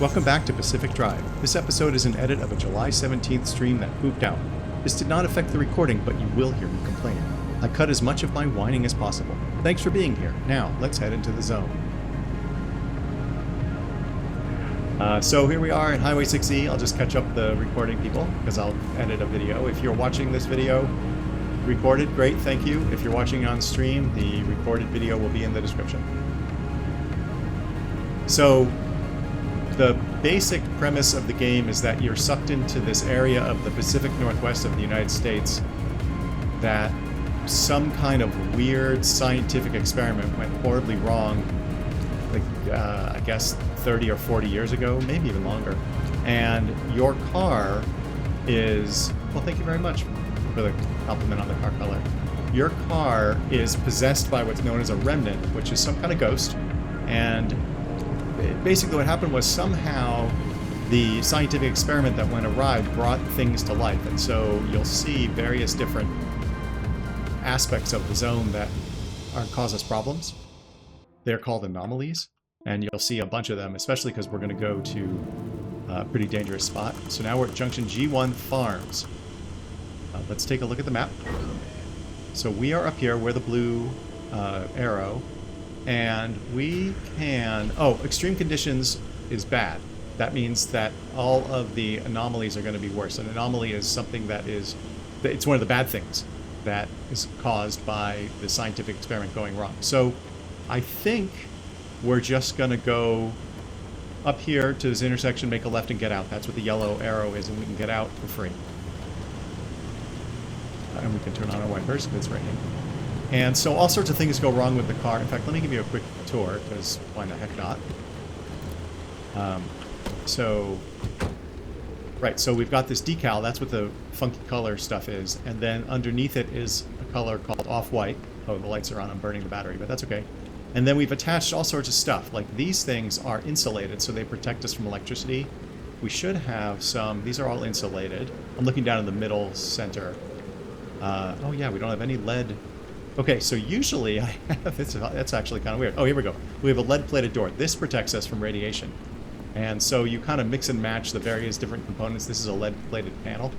Welcome back to Pacific Drive. This episode is an edit of a July 17th stream that pooped out. This did not affect the recording, but you will hear me complain. I cut as much of my whining as possible. Thanks for being here. Now, let's head into the zone. So here we are at Highway 6E. I'll just catch up the recording people, because I'll edit a video. If you're watching this video recorded, great, thank you. If you're watching on stream, the recorded video will be in the description. So, the basic premise of the game is that you're sucked into this area of the Pacific Northwest of the United States that some kind of weird scientific experiment went horribly wrong, like, I guess 30 or 40 years ago, maybe even longer. And your car is, well, thank you very much for the compliment on the car color. Your car is possessed by what's known as a remnant, which is some kind of ghost. And basically what happened was somehow the scientific experiment that went awry brought things to life. And so you'll see various different aspects of the zone that cause us problems. They're called anomalies. And you'll see a bunch of them, especially because we're going to go to a pretty dangerous spot. So now we're at Junction G1 Farms. Let's take a look at the map. So we are up here, we're the blue arrow. And we can... Oh, extreme conditions is bad. That means that all of the anomalies are going to be worse. An anomaly is something that is... It's one of the bad things that is caused by the scientific experiment going wrong. So I think we're just going to go up here to this intersection, make a left, and get out. That's what the yellow arrow is, and we can get out for free. And we can turn on our wipers if it's raining. And so all sorts of things go wrong with the car. In fact, let me give you a quick tour, because why the heck not? Right, so we've got this decal. That's what the funky color stuff is. And then underneath it is a color called off-white. Oh, the lights are on. I'm burning the battery, but that's okay. And then we've attached all sorts of stuff. Like these things are insulated, so they protect us from electricity. We should have some... These are all insulated. I'm looking down in the middle center. Oh yeah, we don't have any lead... Okay, so usually I have... That's actually kind of weird. Oh, here we go. We have a lead-plated door. This protects us from radiation. And so you kind of mix and match the various different components. This is a lead-plated panel.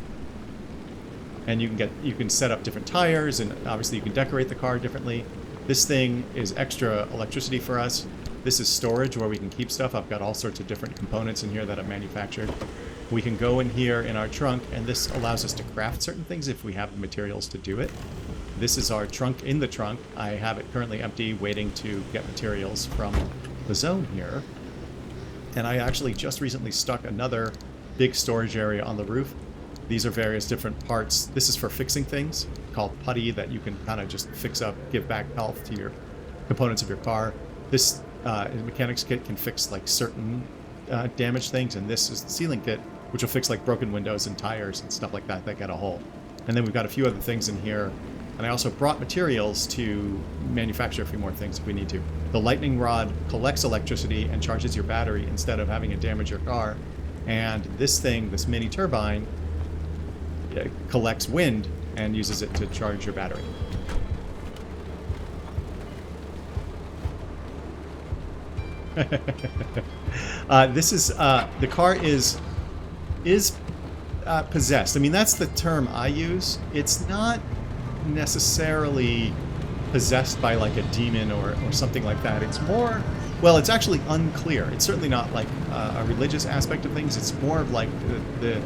And you can set up different tires, and obviously you can decorate the car differently. This thing is extra electricity for us. This is storage where we can keep stuff. I've got all sorts of different components in here that I've manufactured. We can go in here in our trunk, and this allows us to craft certain things if we have the materials to do it. This is our trunk in the trunk. I have it currently empty, waiting to get materials from the zone here. And I actually just recently stuck another big storage area on the roof. These are various different parts. This is for fixing things, called putty, that you can kind of just fix up, give back health to your components of your car. This mechanics kit can fix like certain damaged things, and this is the sealing kit, which will fix like broken windows and tires and stuff like that get a hole. And then we've got a few other things in here. And I also brought materials to manufacture a few more things if we need to. The lightning rod collects electricity and charges your battery instead of having it damage your car. And this thing, this mini turbine, collects wind and uses it to charge your battery. This is the car is possessed. I mean, that's the term I use. It's not necessarily possessed by like a demon or something like that. It's more, well, it's actually unclear. It's certainly not like a religious aspect of things. It's more of like the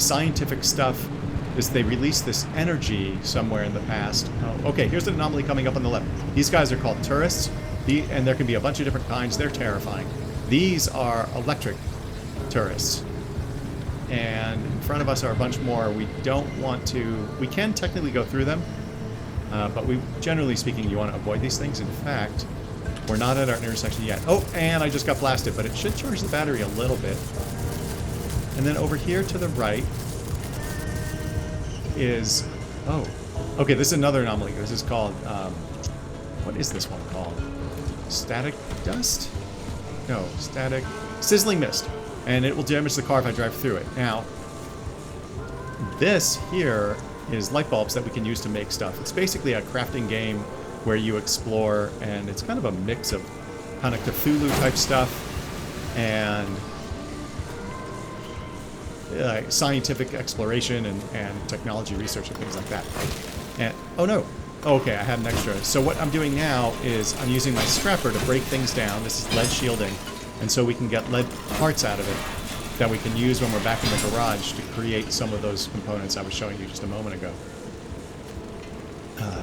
scientific stuff is they released this energy somewhere in the past. Oh, okay, here's an anomaly coming up on the left. These guys are called tourists, and there can be a bunch of different kinds. They're terrifying. These are electric tourists. And in front of us are a bunch more. We don't want to... We can technically go through them, but generally speaking, you want to avoid these things. In fact, we're not at our intersection yet. Oh, and I just got blasted, but it should charge the battery a little bit. And then over here to the right is... Oh, okay, this is another anomaly. This is called... what is this one called? Static dust? No, static... Sizzling mist. And it will damage the car if I drive through it. Now, this here is light bulbs that we can use to make stuff. It's basically a crafting game where you explore, and it's kind of a mix of kind of Cthulhu type stuff and scientific exploration and technology research and things like that. And oh no, okay, I had an extra. So what I'm doing now is I'm using my scrapper to break things down. This is lead shielding, and so we can get lead parts out of it that we can use when we're back in the garage to create some of those components I was showing you just a moment ago.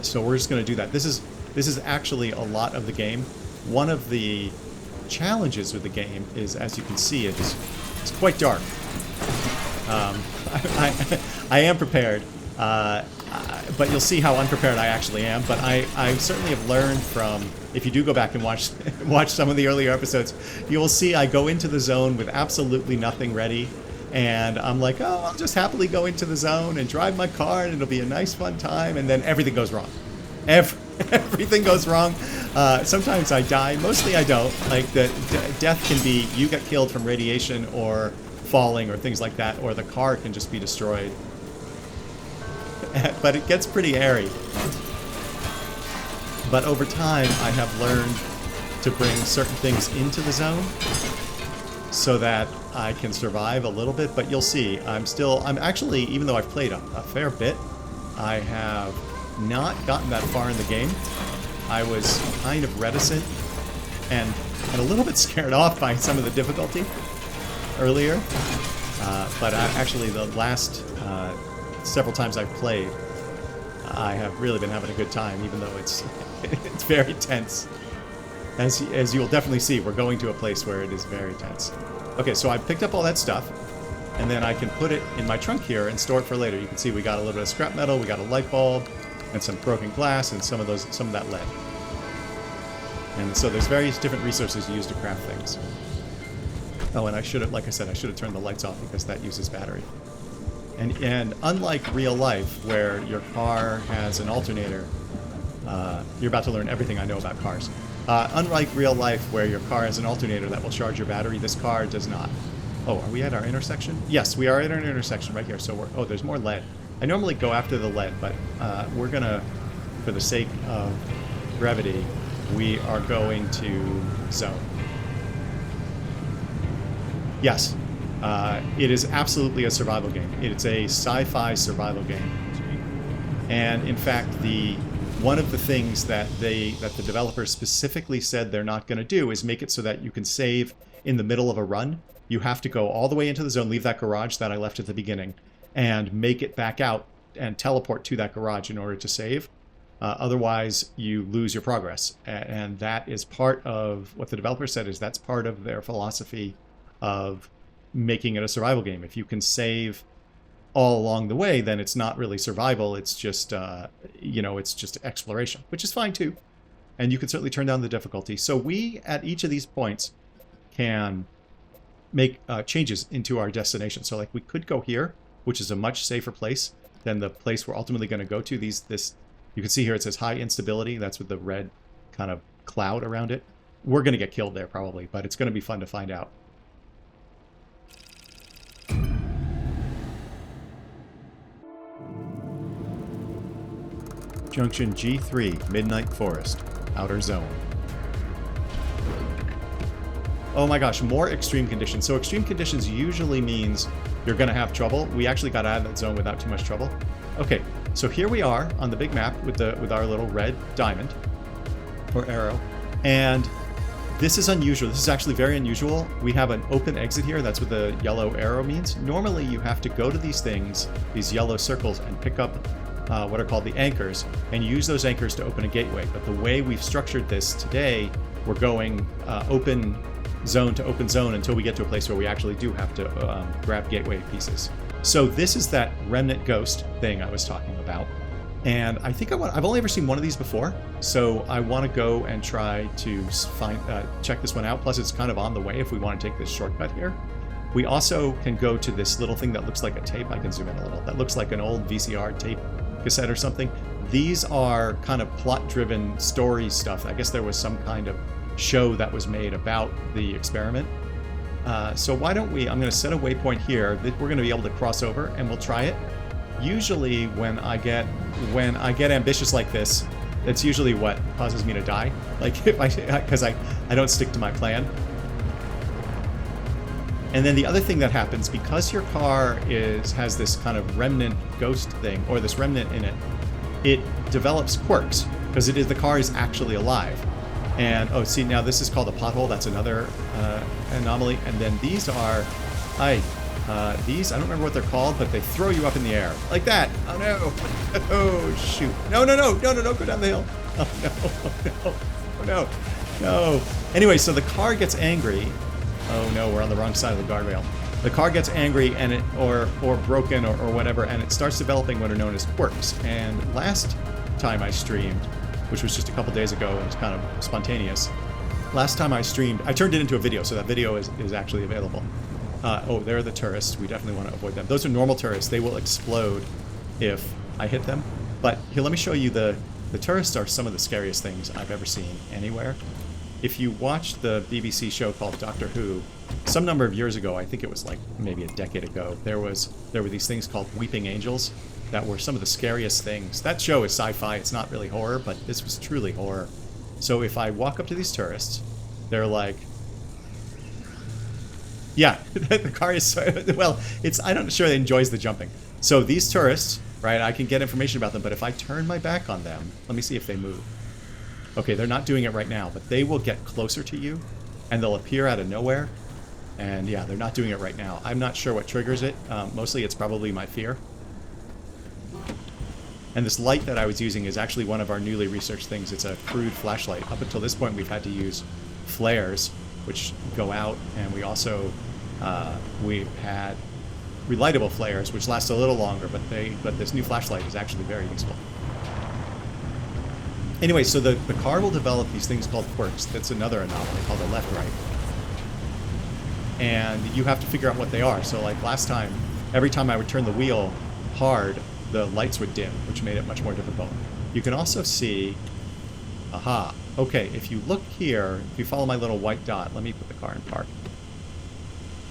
So we're just going to do that. This is actually a lot of the game. One of the challenges with the game is, as you can see, it's quite dark. I am prepared, but you'll see how unprepared I actually am. But I certainly have learned from, if you do go back and watch some of the earlier episodes, you will see I go into the zone with absolutely nothing ready. And I'm like, oh, I'll just happily go into the zone and drive my car, and it'll be a nice, fun time. And then everything goes wrong. Everything goes wrong. Sometimes I die. Mostly I don't. Like, the death can be you get killed from radiation or falling or things like that, or the car can just be destroyed. But it gets pretty airy. But over time, I have learned to bring certain things into the zone so that I can survive a little bit. But you'll see, I'm actually, even though I've played a fair bit, I have not gotten that far in the game. I was kind of reticent and a little bit scared off by some of the difficulty earlier. But actually, the last several times I've played, I have really been having a good time, even though it's very tense. As you'll definitely see, we're going to a place where it is very tense. Okay, so I picked up all that stuff, and then I can put it in my trunk here and store it for later. You can see we got a little bit of scrap metal, we got a light bulb, and some broken glass, and some of that lead. And so there's various different resources you use to craft things. Oh, and I should have, like I said, I should have turned the lights off because that uses battery. And unlike real life, where your car has an alternator, you're about to learn everything I know about cars. Unlike real life, where your car has an alternator that will charge your battery, this car does not. Oh, are we at our intersection? Yes, we are at our intersection right here. So oh, there's more lead. I normally go after the lead, but we're gonna, for the sake of brevity, we are going to zone. Yes, it is absolutely a survival game. It's a sci-fi survival game. And in fact, one of the things that the developers specifically said they're not going to do is make it so that you can save in the middle of a run. You have to go all the way into the zone, leave that garage that I left at the beginning, and make it back out and teleport to that garage in order to save. Otherwise, you lose your progress. And that is part of what the developers said, is that's part of their philosophy of making it a survival game. If you can save all along the way, then it's not really survival. It's just, it's just exploration, which is fine too. And you can certainly turn down the difficulty. So we, at each of these points, can make changes into our destination. So like we could go here, which is a much safer place than the place we're ultimately going to go to. You can see here it says high instability. That's with the red kind of cloud around it. We're going to get killed there probably, but it's going to be fun to find out. Junction G3, Midnight Forest, Outer Zone. Oh my gosh, more extreme conditions. So extreme conditions usually means you're going to have trouble. We actually got out of that zone without too much trouble. Okay, so here we are on the big map with our little red diamond, or arrow. And this is unusual. This is actually very unusual. We have an open exit here. That's what the yellow arrow means. Normally you have to go to these things, these yellow circles, and pick up what are called the anchors, and use those anchors to open a gateway. But the way we've structured this today, we're going open zone to open zone until we get to a place where we actually do have to grab gateway pieces. So this is that remnant ghost thing I was talking about. And I think I've only ever seen one of these before, so I want to go and try to check this one out. Plus it's kind of on the way if we want to take this shortcut here. We also can go to this little thing that looks like a tape. I can zoom in a little. That looks like an old VCR tape cassette or something. These are kind of plot-driven story stuff. I guess there was some kind of show that was made about the experiment. So why don't I'm going to set a waypoint here that we're going to be able to cross over, and we'll try it. Usually when I get ambitious like this, that's usually what causes me to die. Like because I don't stick to my plan. And then the other thing that happens, because your car has this kind of remnant ghost thing, or this remnant in it, it develops quirks, because the car is actually alive. And, oh, see, now this is called a pothole. That's another anomaly. And then these are, these, I don't remember what they're called, but they throw you up in the air. Like that. Oh, no. Oh, shoot. No, don't go down the hill. Oh, no. Oh, no. No. Anyway, so the car gets angry. Oh, no, we're on the wrong side of the guardrail. The car gets angry and or broken or whatever, and it starts developing what are known as quirks. And last time I streamed, which was just a couple days ago, it was kind of spontaneous. Last time I streamed, I turned it into a video, so that video is actually available. Oh, there are the tourists. We definitely want to avoid them. Those are normal tourists. They will explode if I hit them. But here, let me show you the tourists are some of the scariest things I've ever seen anywhere. If you watched the BBC show called Doctor Who, some number of years ago, I think it was like maybe a decade ago, there were these things called weeping angels that were some of the scariest things. That show is sci-fi. It's not really horror, but this was truly horror. So if I walk up to these tourists, they're like, yeah, the car is, well, I'm not sure it enjoys the jumping. So these tourists, right, I can get information about them, but if I turn my back on them, let me see if they move. Okay, they're not doing it right now, but they will get closer to you, and they'll appear out of nowhere. And yeah, they're not doing it right now. I'm not sure what triggers it. Mostly it's probably my fear. And this light that I was using is actually one of our newly researched things. It's a crude flashlight. Up until this point, we've had to use flares, which go out, and we also we've had relightable flares, which last a little longer, but this new flashlight is actually very useful. Anyway, so the car will develop these things called quirks. That's another anomaly called a left-right. And you have to figure out what they are. So like last time, every time I would turn the wheel hard, the lights would dim, which made it much more difficult. You can also see, aha, okay, if you look here, if you follow my little white dot, let me put the car in park.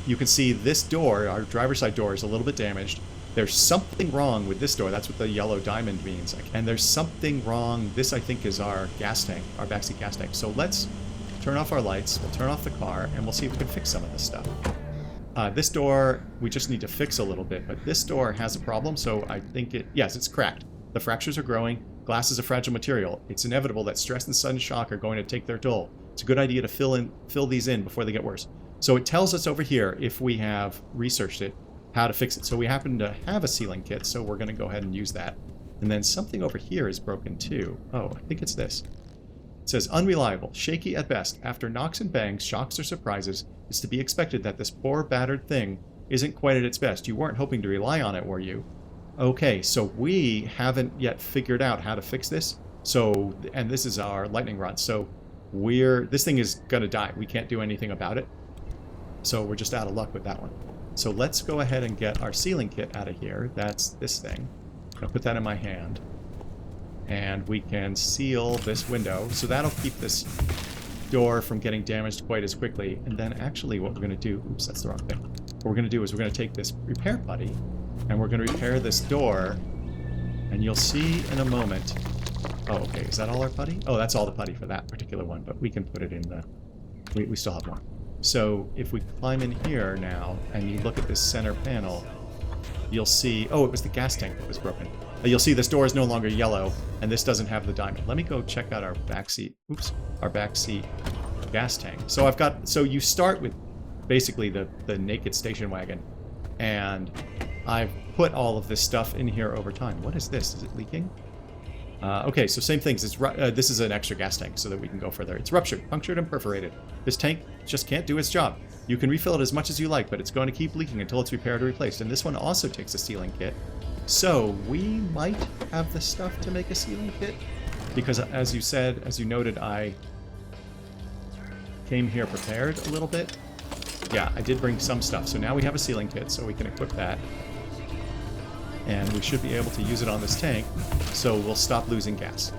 You can see this door, our driver's side door, is a little bit damaged. There's something wrong with this door. That's what the yellow diamond means. And there's something wrong. This, I think, is our gas tank, our backseat gas tank. So let's turn off our lights. We'll turn off the car, and we'll see if we can fix some of this stuff. This door, we just need to fix a little bit. But this door has a problem, so I think yes, it's cracked. The fractures are growing. Glass is a fragile material. It's inevitable that stress and sudden shock are going to take their toll. It's a good idea to fill these in before they get worse. So it tells us over here, if we have researched it, how to fix it. So we happen to have a sealing kit, so we're going to go ahead and use that. And then something over here is broken too. Oh, I think it's this. It says, unreliable, shaky at best. After knocks and bangs, shocks or surprises, it's to be expected that this poor battered thing isn't quite at its best. You weren't hoping to rely on it, were you? Okay, so we haven't yet figured out how to fix this. So, and this is our lightning rod. So this thing is going to die. We can't do anything about it. So we're just out of luck with that one. So let's go ahead and get our sealing kit out of here. That's this thing. I'll put that in my hand. And we can seal this window. So that'll keep this door from getting damaged quite as quickly. And then actually what we're going to do... Oops, that's the wrong thing. What we're going to do is we're going to take this repair putty, and we're going to repair this door. And you'll see in a moment... Oh, okay. Is that all our putty? Oh, that's all the putty for that particular one. But we can put it in the... We still have more. So if we climb in here now, and you look at this center panel, you'll see... Oh, it was the gas tank that was broken. You'll see this door is no longer yellow, and this doesn't have the diamond. Let me go check out our backseat... Oops. Our backseat gas tank. So So you start with basically the naked station wagon, and I've put all of this stuff in here over time. What is this? Is it leaking? Okay, so same things. This is an extra gas tank so that we can go further. It's ruptured, punctured, and perforated. This tank just can't do its job. You can refill it as much as you like, but it's going to keep leaking until it's repaired or replaced. And this one also takes a sealing kit. So we might have the stuff to make a sealing kit. Because as you noted, I came here prepared a little bit. Yeah, I did bring some stuff. So now we have a sealing kit, so we can equip that. And we should be able to use it on this tank, so we'll stop losing gas.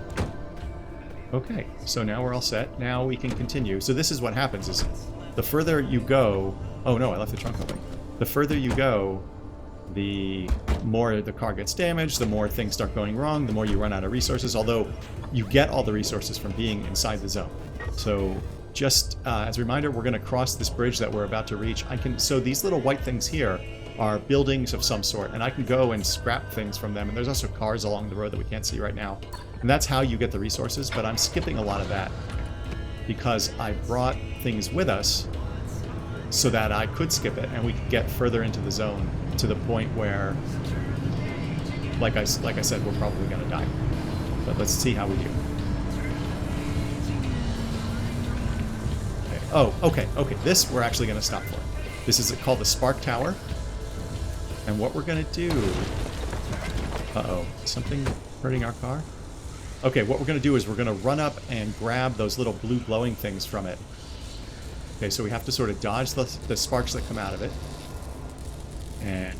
Okay, so now we're all set. Now we can continue. So this is what happens, is the further you go... Oh no, I left the trunk open. The further you go, the more the car gets damaged, the more things start going wrong, the more you run out of resources, although you get all the resources from being inside the zone. So just as a reminder, we're going to cross this bridge that we're about to reach. So these little white things here are buildings of some sort, and I can go and scrap things from them. And there's also cars along the road that we can't see right now. And that's how you get the resources, but I'm skipping a lot of that because I brought things with us so that I could skip it and we could get further into the zone to the point where, like I said, we're probably going to die. But let's see how we do. Okay. Oh, okay. This we're actually going to stop for. This is called the Spark Tower. And what we're going to do... Uh-oh. Something hurting our car? Okay, what we're going to do is we're going to run up and grab those little blue glowing things from it. Okay, so we have to sort of dodge the sparks that come out of it. And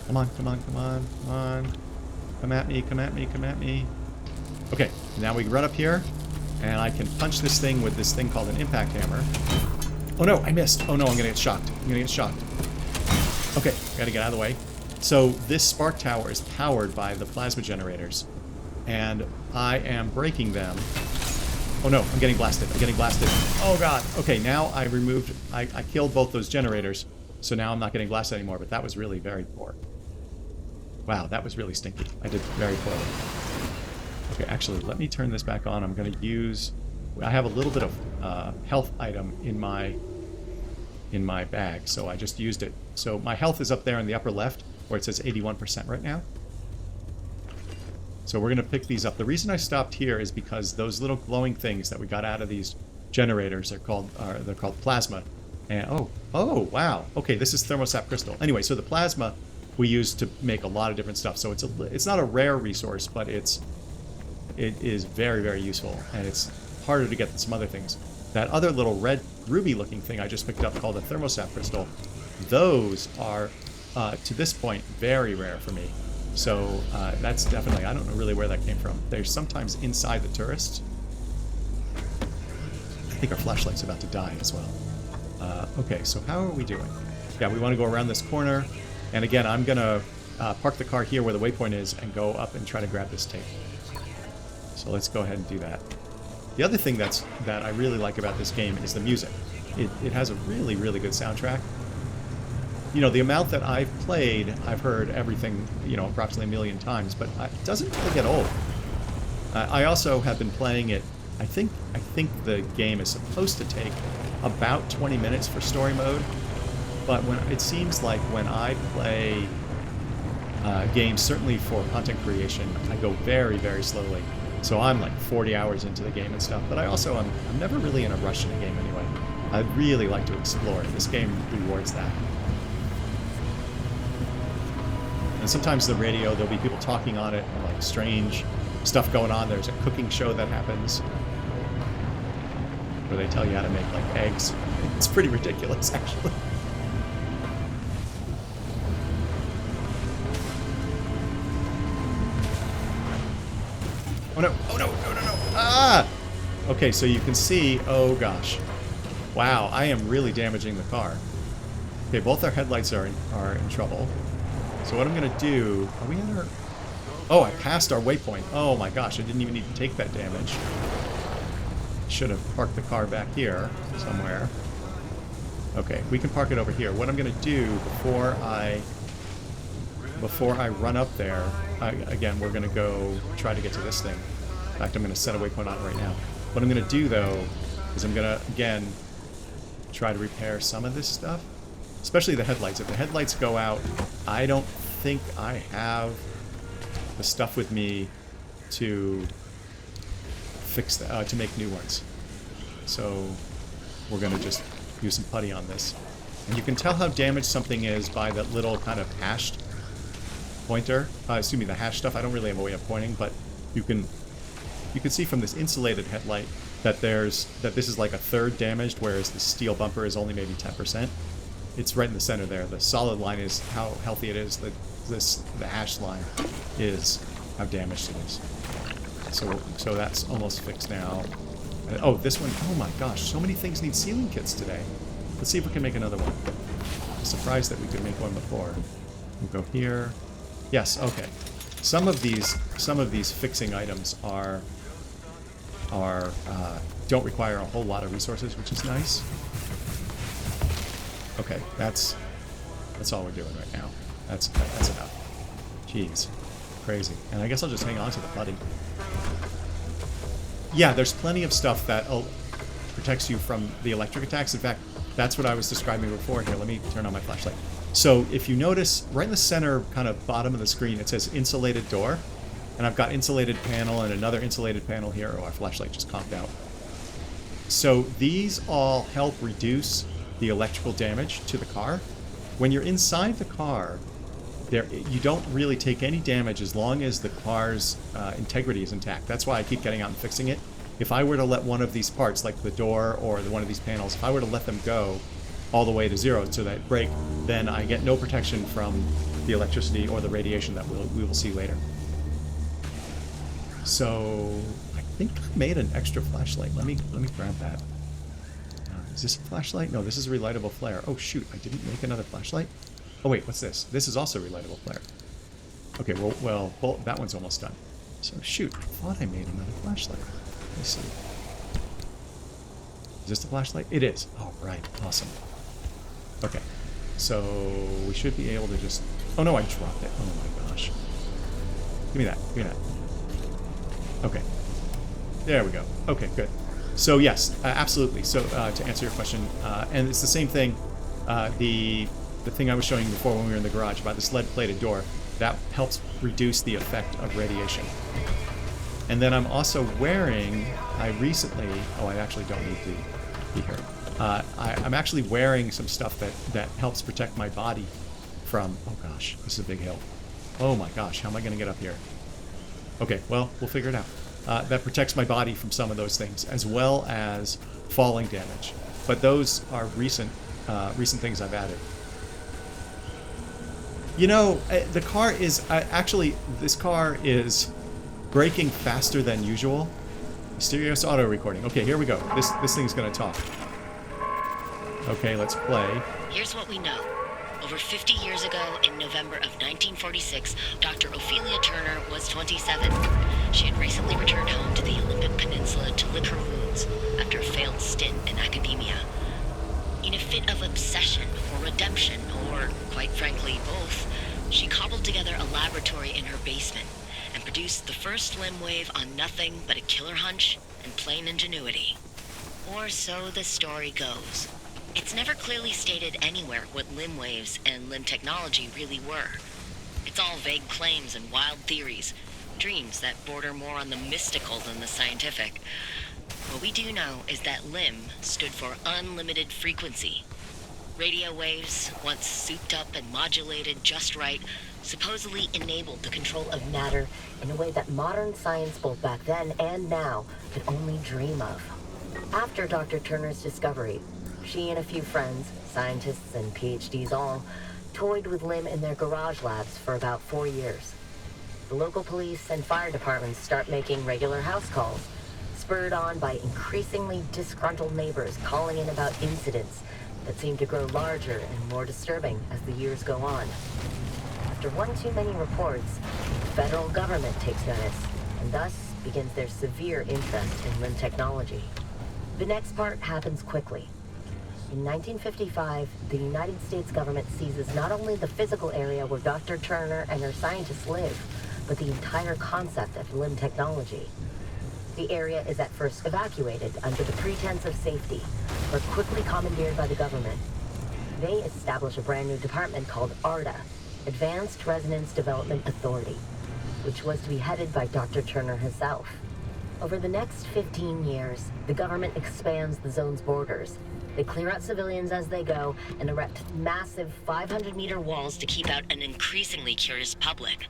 come on. Come at me. Okay, now we run up here, and I can punch this thing with this thing called an impact hammer. Oh no, I missed. Oh no, I'm going to get shocked. Okay, gotta get out of the way. So this spark tower is powered by the plasma generators, and I am breaking them. Oh no, I'm getting blasted. Oh god. Okay, now I killed both those generators, so now I'm not getting blasted anymore, but that was really very poor. Wow, that was really stinky. I did very poorly. Okay, actually, let me turn this back on. I'm going to use... I have a little bit of health item in my bag, so I just used it. So my health is up there in the upper left, where it says 81% right now. So we're going to pick these up. The reason I stopped here is because those little glowing things that we got out of these generators are called plasma. And oh wow. Okay, this is thermosap crystal. Anyway, so the plasma we use to make a lot of different stuff. So it's not a rare resource, but it is very, very useful, and it's harder to get than some other things. That other little red ruby looking thing I just picked up called a thermosap crystal, those are to this point very rare for me. So that's definitely, I don't know really where that came from. They're sometimes inside the tourists. I think our flashlight's about to die as well. Okay, so how are we doing? Yeah, we want to go around this corner. And again, I'm going to park the car here where the waypoint is and go up and try to grab this tape. So let's go ahead and do that. The other thing that I really like about this game is the music. It has a really, really good soundtrack. You know, the amount that I've played, I've heard everything, approximately a million times, but it doesn't really get old. I also have been playing it. I think the game is supposed to take about 20 minutes for story mode. But it seems like when I play games, certainly for content creation, I go very, very slowly. So I'm like 40 hours into the game and stuff. But I'm never really in a rush in a game anyway. I really like to explore. This game rewards that. And sometimes the radio, there'll be people talking on it, like strange stuff going on. There's a cooking show that happens where they tell you how to make like eggs. It's pretty ridiculous, actually. Oh no, no. Ah! Okay, so you can see, oh gosh. Wow, I am really damaging the car. Okay, both our headlights are in trouble. So what I'm going to do... Are we in our... Oh, I passed our waypoint. Oh my gosh, I didn't even need to take that damage. Should have parked the car back here somewhere. Okay, we can park it over here. What I'm going to do before I run up there... again, we're going to go try to get to this thing. In fact, I'm going to set a waypoint on it right now. What I'm going to do, though, is I'm going to, again, try to repair some of this stuff. Especially the headlights. If the headlights go out, I don't think I have the stuff with me to fix to make new ones. So we're going to just use some putty on this. And you can tell how damaged something is by that little kind of hashed pointer. The hash stuff. I don't really have a way of pointing, but you can see from this insulated headlight that this is like a third damaged, whereas the steel bumper is only maybe 10%. It's right in the center there. The solid line is how healthy it is. The hash line is how damaged it is. So that's almost fixed now. Oh, this one. Oh my gosh, so many things need sealing kits today. Let's see if we can make another one. I'm surprised that we could make one before. We'll go here. Yes, okay. Some of these fixing items are are don't require a whole lot of resources, which is nice. Okay, that's all we're doing right now. That's enough. Jeez, crazy. And I guess I'll just hang on to the buddy. Yeah, there's plenty of stuff that protects you from the electric attacks. In fact, that's what I was describing before. Here, let me turn on my flashlight. So if you notice, right in the center, kind of bottom of the screen, it says insulated door. And I've got insulated panel and another insulated panel here. Oh, our flashlight just conked out. So these all help reduce the electrical damage to the car. When you're inside the car, you don't really take any damage as long as the car's integrity is intact. That's why I keep getting out and fixing it. If I were to let one of these parts, like the door or one of these panels, if I were to let them go all the way to zero so that break, then I get no protection from the electricity or the radiation that we will see later. So I think I made an extra flashlight. Let me grab that. Is this a flashlight? No, this is a relightable flare. Oh shoot, I didn't make another flashlight. Oh wait, what's this? This is also a relightable flare. Okay, well, that one's almost done. So shoot, I thought I made another flashlight. Let me see. Is this the flashlight? It is. Oh right, awesome. Okay, so we should be able to just... Oh no, I dropped it. Oh my gosh. Give me that. Give me that. Okay. There we go. Okay, good. So yes, absolutely. So to answer your question, and it's the same thing, the thing I was showing you before when we were in the garage about this lead-plated door, that helps reduce the effect of radiation. And then I'm also wearing, I actually don't need to be here. I'm actually wearing some stuff that helps protect my body from, oh gosh, this is a big hill. Oh my gosh, how am I going to get up here? Okay, well, we'll figure it out. That protects my body from some of those things, as well as falling damage. But those are recent things I've added. You know, the car is... actually, this car is braking faster than usual. Mysterious auto recording. Okay, here we go. This thing's going to talk. Okay, let's play. Here's what we know. Over 50 years ago, in November of 1946, Dr. Ophelia Turner was 27. She had recently returned home to the Olympic Peninsula to lick her wounds after a failed stint in academia. In a fit of obsession or redemption, or, quite frankly, both, she cobbled together a laboratory in her basement and produced the first limb wave on nothing but a killer hunch and plain ingenuity. Or so the story goes. It's never clearly stated anywhere what limb waves and limb technology really were. It's all vague claims and wild theories, dreams that border more on the mystical than the scientific. What we do know is that limb stood for unlimited frequency. Radio waves, once souped up and modulated just right, supposedly enabled the control of matter in a way that modern science both back then and now could only dream of. After Dr. Turner's discovery, she and a few friends, scientists and PhDs all, toyed with limb in their garage labs for about 4 years. The local police and fire departments start making regular house calls, spurred on by increasingly disgruntled neighbors calling in about incidents that seem to grow larger and more disturbing as the years go on. After one too many reports, the federal government takes notice, and thus begins their severe interest in limb technology. The next part happens quickly. In 1955, the United States government seizes not only the physical area where Dr. Turner and her scientists live, but the entire concept of limb technology. The area is at first evacuated under the pretense of safety, but quickly commandeered by the government. They establish a brand new department called ARDA, Advanced Resonance Development Authority, which was to be headed by Dr. Turner herself. Over the next 15 years, the government expands the zone's borders. They clear out civilians as they go and erect massive 500-meter walls to keep out an increasingly curious public.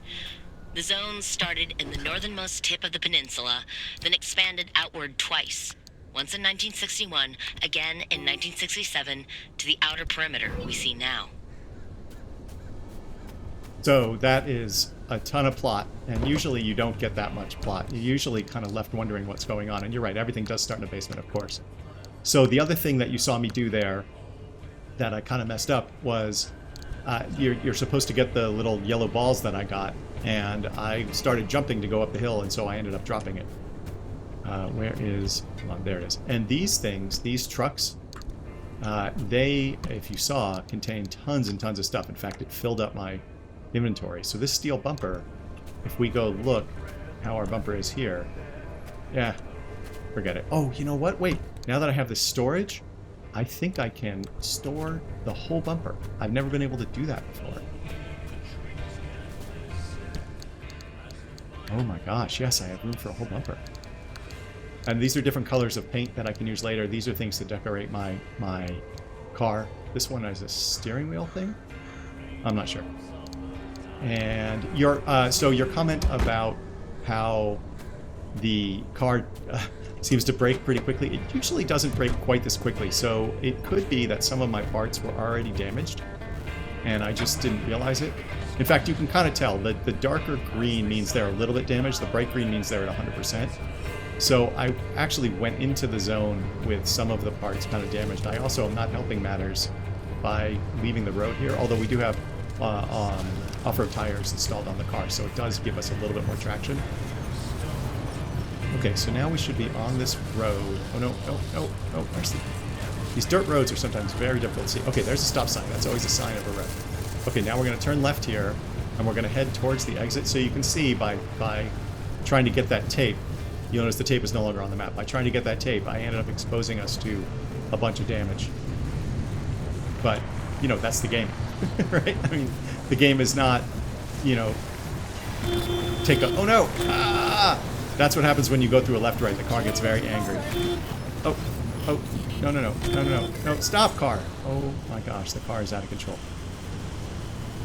The zone started in the northernmost tip of the peninsula, then expanded outward twice. Once in 1961, again in 1967, to the outer perimeter we see now. So that is a ton of plot, and usually you don't get that much plot. You're usually kind of left wondering what's going on, and you're right, everything does start in a basement, of course. So the other thing that you saw me do there that I kind of messed up was you're supposed to get the little yellow balls that I got, and I started jumping to go up the hill, and so I ended up dropping it. Where is... Hold on, there it is. And these things, these trucks, they, if you saw, contain tons and tons of stuff. In fact, it filled up my inventory. So this steel bumper, if we go look how our bumper is here, yeah, forget it. Oh, you know what? Wait, now that I have this storage, I think I can store the whole bumper. I've never been able to do that before. Oh my gosh, yes, I have room for a whole bumper. And these are different colors of paint that I can use later. These are things to decorate my car. This one is a steering wheel thing? I'm not sure. And your so your comment about how the car seems to break pretty quickly, it usually doesn't break quite this quickly. So it could be that some of my parts were already damaged and I just didn't realize it. In fact, you can kind of tell that the darker green means they're a little bit damaged. The bright green means they're at 100%. So I actually went into the zone with some of the parts kind of damaged. I also am not helping matters by leaving the road here, although we do have off-road tires installed on the car, so it does give us a little bit more traction. Okay, so now we should be on this road. Oh no, no, no, no, where's the... These dirt roads are sometimes very difficult to see. Okay, there's a stop sign. That's always a sign of a road. Okay, now we're going to turn left here, and we're going to head towards the exit. So you can see by trying to get that tape, you'll notice the tape is no longer on the map. By trying to get that tape, I ended up exposing us to a bunch of damage. But, you know, that's the game, right? I mean, the game is not, you know, take a... Oh, no! Ah! That's what happens when you go through a left-right. The car gets very angry. Oh, oh, no, no, no, no, no, no, no, stop, car! Oh, my gosh, the car is out of control.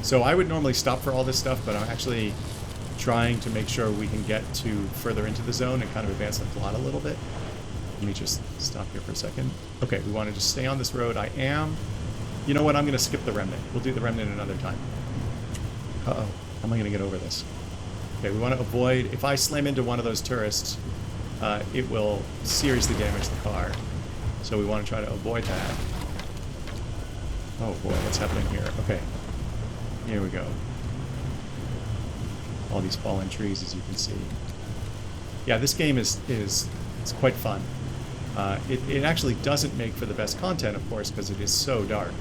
So I would normally stop for all this stuff, but I'm actually trying to make sure we can get to further into the zone and kind of advance the plot a little bit. Let me just stop here for a second. Okay, we want to just stay on this road. I am... You know what? I'm going to skip the remnant. We'll do the remnant another time. Uh-oh. How am I going to get over this? Okay, we want to avoid... If I slam into one of those tourists, it will seriously damage the car. So we want to try to avoid that. Oh boy, what's happening here? Okay. Here we go. All these fallen trees, as you can see. Yeah, this game is it's quite fun. It actually doesn't make for the best content, of course, because it is so dark.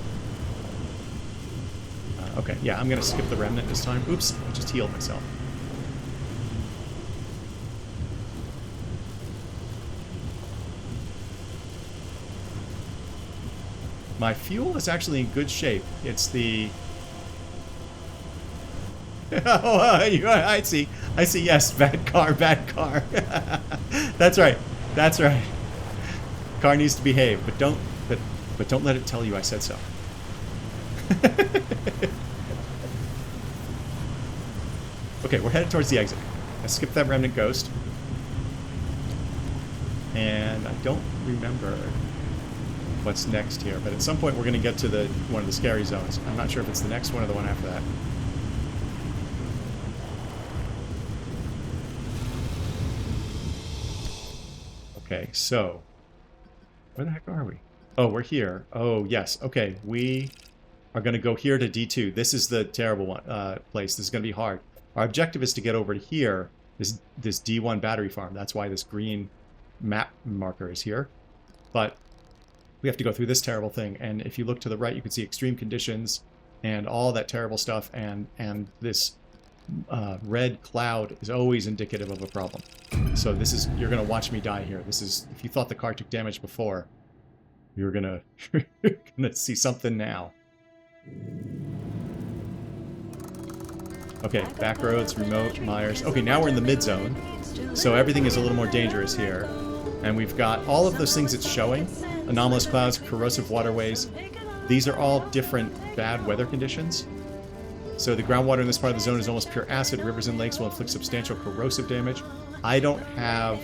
Okay, yeah, I'm going to skip the remnant this time. Oops, I just healed myself. My fuel is actually in good shape. It's the... Oh, I see. I see, yes, bad car, bad car. That's right. That's right. Car needs to behave, but don't let it tell you I said so. Okay, we're headed towards the exit. I skipped that remnant ghost. And I don't remember what's next here, but at some point we're going to get to one of the scary zones. I'm not sure if it's the next one or the one after that. Okay, so where the heck are we? Oh, we're here. Oh, yes. Okay, we are going to go here to D2. This is the terrible one place. This is going to be hard. Our objective is to get over to here, this D1 battery farm. That's why this green map marker is here. But we have to go through this terrible thing. And if you look to the right, you can see extreme conditions and all that terrible stuff. And this red cloud is always indicative of a problem. So this is, you're going to watch me die here. This is, if you thought the car took damage before, you're going to see something now. Okay, back roads, remote, Myers. Okay, now we're in the mid zone. So everything is a little more dangerous here. And we've got all of those things it's showing. Anomalous clouds, corrosive waterways. These are all different bad weather conditions. So the groundwater in this part of the zone is almost pure acid. Rivers and lakes will inflict substantial corrosive damage. I don't have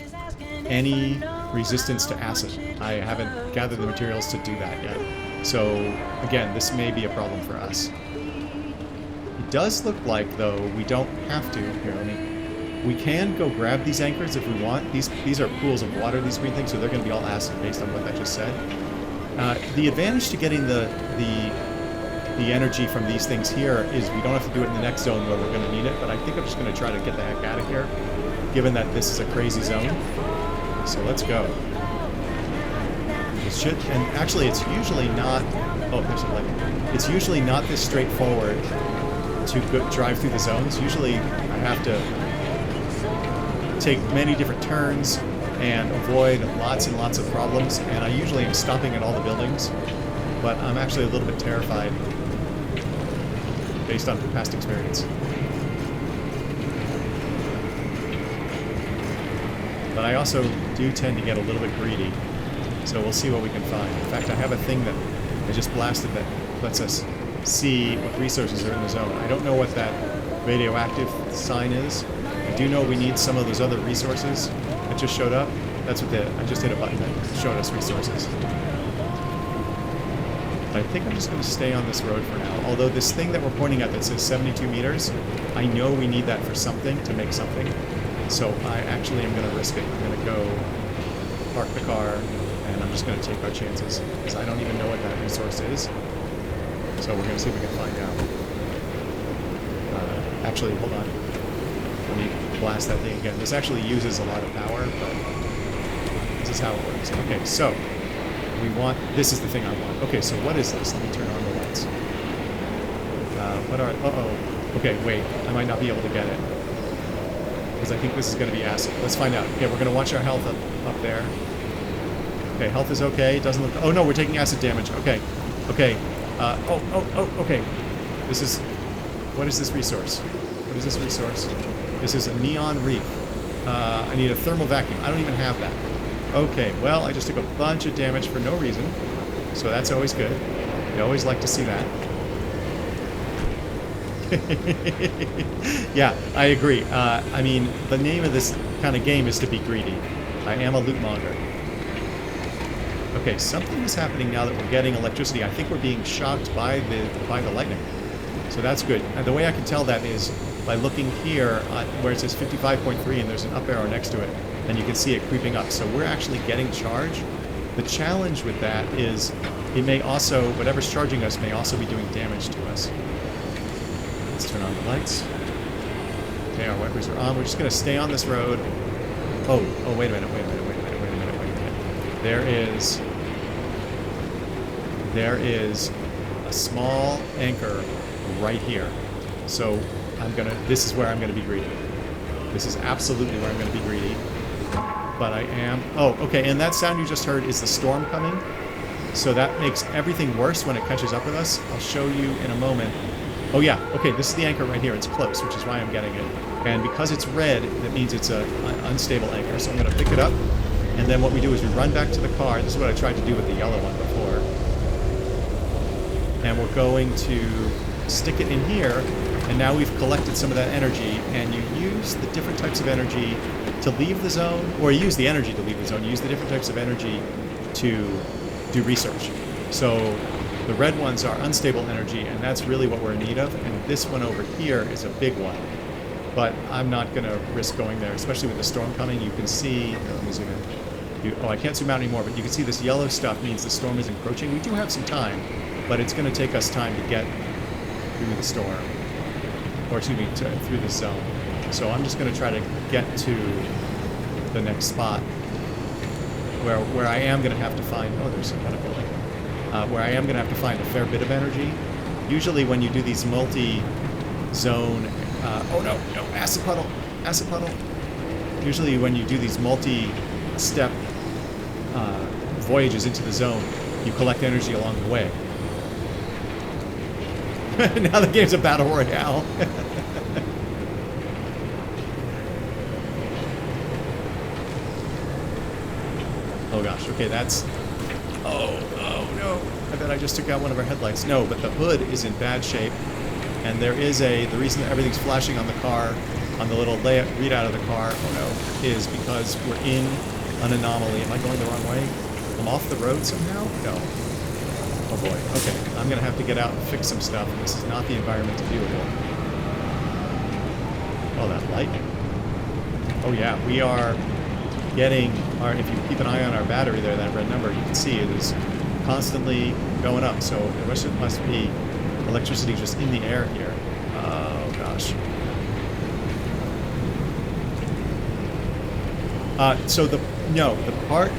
any resistance to acid. I haven't gathered the materials to do that yet. So, again, this may be a problem for us. It does look like, though, we don't have to. Here, we can go grab these anchors if we want. These are pools of water, these green things, so they're going to be all acid based on what I just said. The advantage to getting the energy from these things here is we don't have to do it in the next zone where we're going to need it, but I think I'm just going to try to get the heck out of here, given that this is a crazy zone. So let's go. It should, and actually it's usually not, oh, there's a light. It's usually not this straightforward to drive through the zones. Usually I have to take many different turns and avoid lots and lots of problems, and I usually am stopping at all the buildings, but I'm actually a little bit terrified based on past experience. But I also do tend to get a little bit greedy, so we'll see what we can find. In fact, I have a thing that I just blasted that lets us see what resources are in the zone. I don't know what that radioactive sign is. I do know we need some of those other resources that just showed up. That's what I just hit a button that showed us resources. I think I'm just going to stay on this road for now. Although this thing that we're pointing at that says 72 meters, I know we need that for something, to make something. So I actually am going to risk it. I'm going to go park the car, and I'm just going to take our chances, because I don't even know what that resource is. So we're going to see if we can find out. Actually, hold on. Let me blast that thing again. This actually uses a lot of power, but this is how it works. Okay, so we want, this is the thing I want. Okay, so what is this? Let me turn on the lights. What are, okay, wait, I might not be able to get it, because I think this is going to be acid. Let's find out. Okay, we're going to watch our health up there. Okay, health is okay. It doesn't look, oh no, we're taking acid damage. Okay, okay. Okay. This is, what is this resource? What is this resource? This is a neon reef. I need a thermal vacuum. I don't even have that. Okay, well, I just took a bunch of damage for no reason, so that's always good. We always like to see that. Yeah, I agree. I mean, the name of this kind of game is to be greedy. I am a loot monger. Okay, something is happening now that we're getting electricity. I think we're being shocked by the lightning. So that's good. And the way I can tell that is by looking here where it says 55.3 and there's an up arrow next to it, and you can see it creeping up. So we're actually getting charged. The challenge with that is it may also, whatever's charging us may also be doing damage to us. Let's turn on the lights. Okay, our wipers are on. We're just going to stay on this road. Oh, wait a minute. There is a small anchor right here. So this is where I'm going to be greedy. This is absolutely where I'm going to be greedy. But I am, oh, okay, and that sound you just heard is the storm coming. So that makes everything worse when it catches up with us. I'll show you in a moment. Oh yeah, okay, this is the anchor right here. It's close, which is why I'm getting it. And because it's red, that means it's an unstable anchor. So I'm going to pick it up. And then what we do is we run back to the car. This is what I tried to do with the yellow one before. And we're going to stick it in here. And now we've collected some of that energy. And you use the different types of energy to leave the zone. Or you use the energy to leave the zone. You use the different types of energy to do research. So the red ones are unstable energy. And that's really what we're in need of. And this one over here is a big one. But I'm not going to risk going there, especially with the storm coming. You can see, let me zoom in. I can't zoom out anymore, but you can see this yellow stuff means the storm is encroaching. We do have some time, but it's going to take us time to get through the storm, or excuse me, through the zone. So I'm just going to try to get to the next spot where I am going to have to find, oh, there's some kind of building, where I am going to have to find a fair bit of energy. Usually when you do these multi-zone, oh no, acid puddle. Usually when you do these multi-step voyages into the zone, you collect energy along the way. Now the game's a battle royale. Oh gosh, okay, that's... Oh no, I bet I just took out one of our headlights. No, but the hood is in bad shape, and there is the reason that everything's flashing on the car, on the little readout of the car, oh no, is because we're in an anomaly. Am I going the wrong way? I'm off the road somehow? No. Oh boy. Okay. I'm going to have to get out and fix some stuff. This is not the environment to deal with. Oh, that lightning. Oh yeah, we are getting our, if you keep an eye on our battery there, that red number, you can see it is constantly going up. So it must be electricity just in the air here. Oh gosh. So No, the part,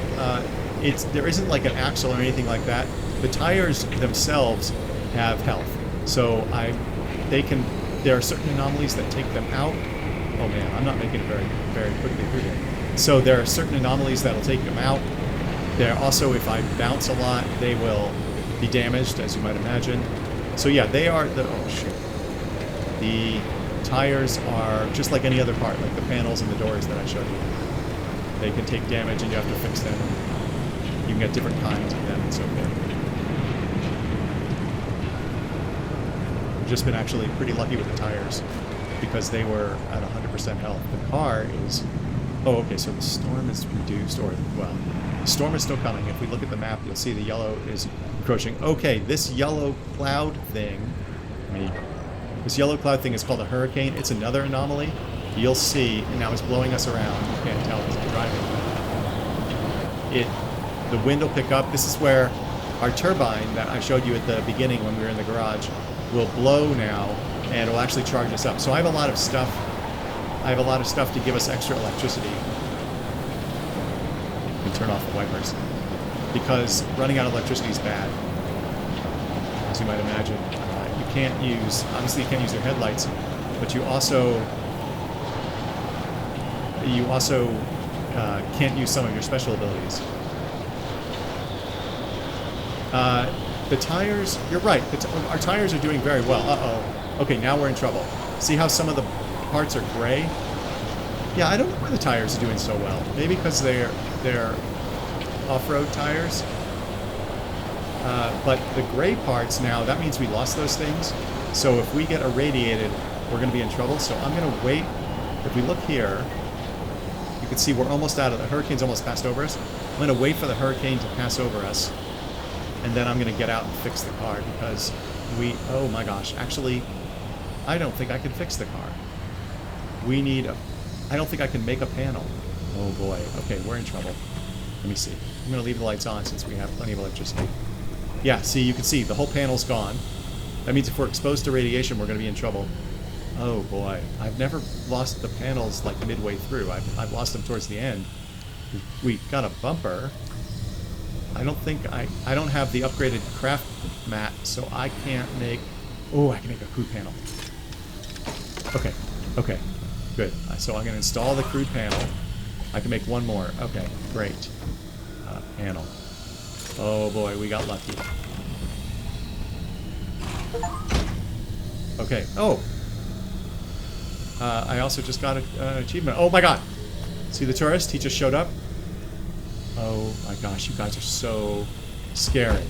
there isn't like an axle or anything like that. The tires themselves have health. So there are certain anomalies that take them out. Oh man, I'm not making it very, very quickly through here. So there are certain anomalies that'll take them out. There also, if I bounce a lot, they will be damaged, as you might imagine. So yeah, they are oh shit. The tires are just like any other part, like the panels and the doors that I showed you. They can take damage and you have to fix them. You can get different kinds of them, it's okay. I've just been actually pretty lucky with the tires because they were at 100% health. The car is... Oh, okay, so the storm is reduced, or, well, the storm is still coming. If we look at the map, you'll see the yellow is encroaching. Okay, this yellow cloud thing, this yellow cloud thing is called a hurricane. It's another anomaly. You'll see, and now it's blowing us around. You can't tell because I'm driving. The wind will pick up. This is where our turbine that I showed you at the beginning when we were in the garage will blow now, and it will actually charge us up. So I have a lot of stuff. I have a lot of stuff to give us extra electricity. You can turn off the wipers because running out of electricity is bad, as you might imagine. Obviously you can't use your headlights, but you also can't use some of your special abilities. The tires, you're right, our tires are doing very well. Uh-oh. Okay, now we're in trouble. See how some of the parts are gray? Yeah, I don't know why the tires are doing so well. Maybe because they're off-road tires. But the gray parts now, that means we lost those things. So if we get irradiated, we're going to be in trouble. So I'm going to wait. If we look here, you can see we're almost out of the hurricane's almost passed over us. I'm going to wait for the hurricane to pass over us. And then I'm going to get out and fix the car because oh my gosh, actually, I don't think I can fix the car. I don't think I can make a panel. Oh boy. Okay, we're in trouble. Let me see. I'm going to leave the lights on since we have plenty of electricity. Yeah, see, you can see the whole panel's gone. That means if we're exposed to radiation, we're going to be in trouble. Oh boy. I've never lost the panels like midway through. I've lost them towards the end. We got a bumper. I don't have the upgraded craft mat, so I can't make... Oh, I can make a crude panel. Okay, good. So I'm going to install the crude panel. I can make one more. Okay, great. Panel. Oh boy, we got lucky. Okay, oh! I also just got an achievement. Oh my god! See the tourist? He just showed up. Oh my gosh, you guys are so scary.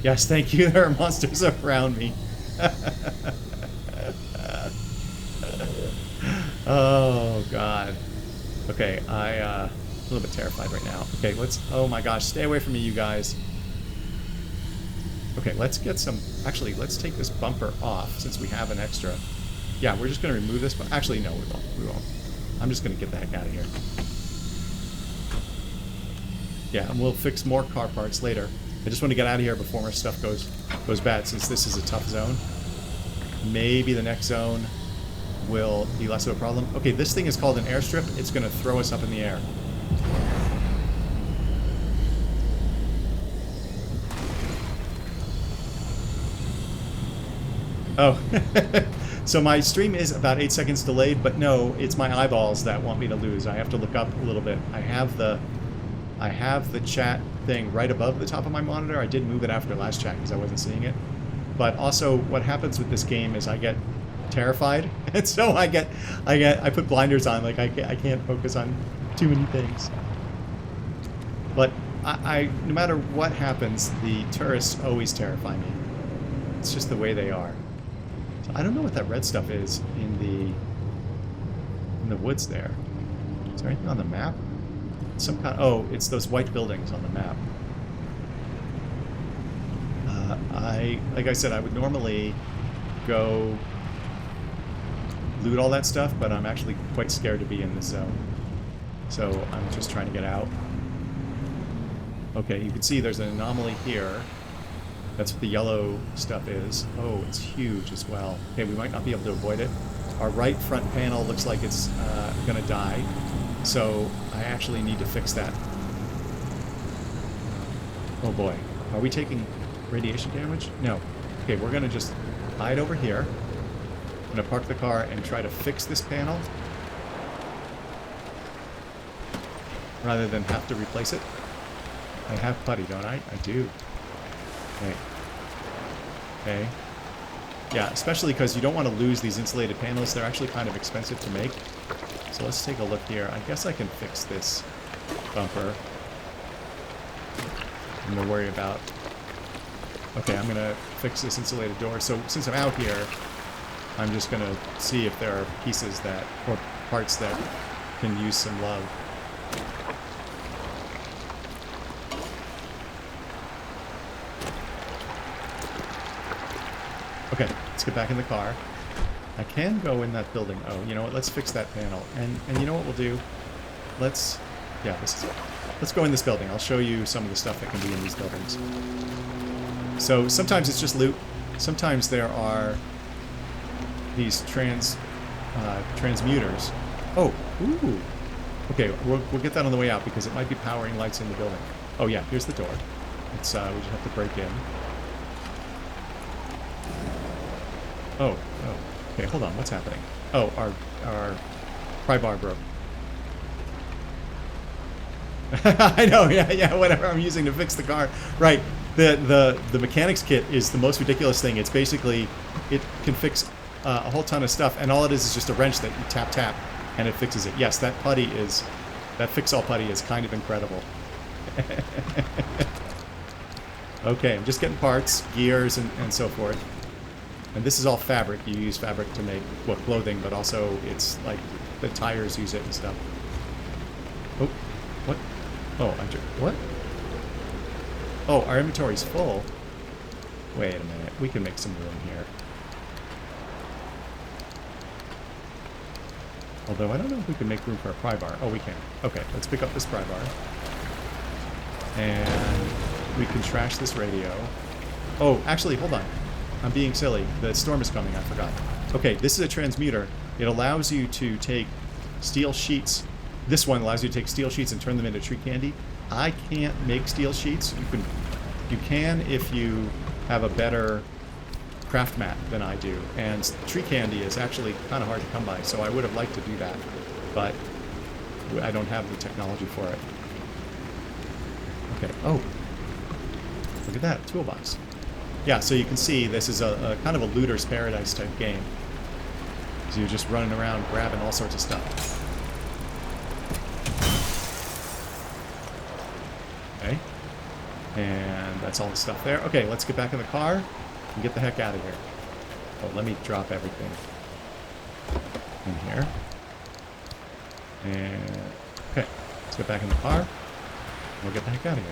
Yes, thank you. There are monsters around me. Oh god. Okay, I'm a little bit terrified right now. Okay, oh my gosh, stay away from me, you guys. Okay, let's get some... Actually, let's take this bumper off since we have an extra. Yeah, we're just going to remove this, but actually, no, we won't. I'm just going to get the heck out of here. Yeah, and we'll fix more car parts later. I just want to get out of here before more stuff goes bad, since this is a tough zone. Maybe the next zone will be less of a problem. Okay, this thing is called an airstrip. It's going to throw us up in the air. Oh, so my stream is about 8 seconds delayed, but no, it's my eyeballs that want me to lose. I have to look up a little bit. I have the chat thing right above the top of my monitor. I did move it after last chat because I wasn't seeing it. But also, what happens with this game is I get terrified, and so I put blinders on. Like I can't focus on too many things. But no matter what happens, the tourists always terrify me. It's just the way they are. So I don't know what that red stuff is in the woods there. Is there anything on the map? Some kind. Oh, it's those white buildings on the map. Like I said, I would normally go loot all that stuff, but I'm actually quite scared to be in this zone. So I'm just trying to get out. Okay, you can see there's an anomaly here. That's what the yellow stuff is. Oh, it's huge as well. Okay, we might not be able to avoid it. Our right front panel looks like it's going to die. So I actually need to fix that Oh boy. Are we taking radiation damage? No. Okay, we're gonna just hide over here. I'm gonna park the car and try to fix this panel rather than have to replace it. I have putty, don't I? I do. Okay. Okay. Yeah, especially because you don't want to lose these insulated panels. They're actually kind of expensive to make. So let's take a look here. I guess I can fix this bumper. I'm going to worry about... Okay, I'm going to fix this insulated door. So since I'm out here, I'm just going to see if there are pieces that, or parts that can use some love. Okay, let's get back in the car. I can go in that building. Oh, you know what? Let's fix that panel. And you know what we'll do? Let's... Yeah, this is it. Let's go in this building. I'll show you some of the stuff that can be in these buildings. So sometimes it's just loot. Sometimes there are these transmuters. Oh, ooh. Okay, we'll get that on the way out because it might be powering lights in the building. Oh yeah, here's the door. It's we just have to break in. Oh, okay, hold on, what's happening? Oh, our pry bar broke. I know, yeah, whatever I'm using to fix the car. Right, the mechanics kit is the most ridiculous thing. It's basically, it can fix a whole ton of stuff, and all it is just a wrench that you tap, and it fixes it. Yes, that putty is, that fix-all putty is kind of incredible. Okay, I'm just getting parts, gears, and so forth. And this is all fabric. You use fabric to make, well, clothing, but also it's like the tires use it and stuff. Oh, what? Oh, what? Oh, our inventory's full. Wait a minute. We can make some room here. Although I don't know if we can make room for a pry bar. Oh, we can. Okay, let's pick up this pry bar. And we can trash this radio. Oh, actually, hold on. I'm being silly. The storm is coming. I forgot. Okay, this is a transmuter. It allows you to take steel sheets. This one allows you to take steel sheets and turn them into tree candy. I can't make steel sheets. You can if you have a better craft mat than I do. And tree candy is actually kind of hard to come by, so I would have liked to do that. But I don't have the technology for it. Okay. Oh. Look at that. A toolbox. Yeah, so you can see this is a kind of a looter's paradise type game. So you're just running around grabbing all sorts of stuff. Okay. And that's all the stuff there. Okay, let's get back in the car and get the heck out of here. Oh, let me drop everything in here. And okay, let's get back in the car and we'll get the heck out of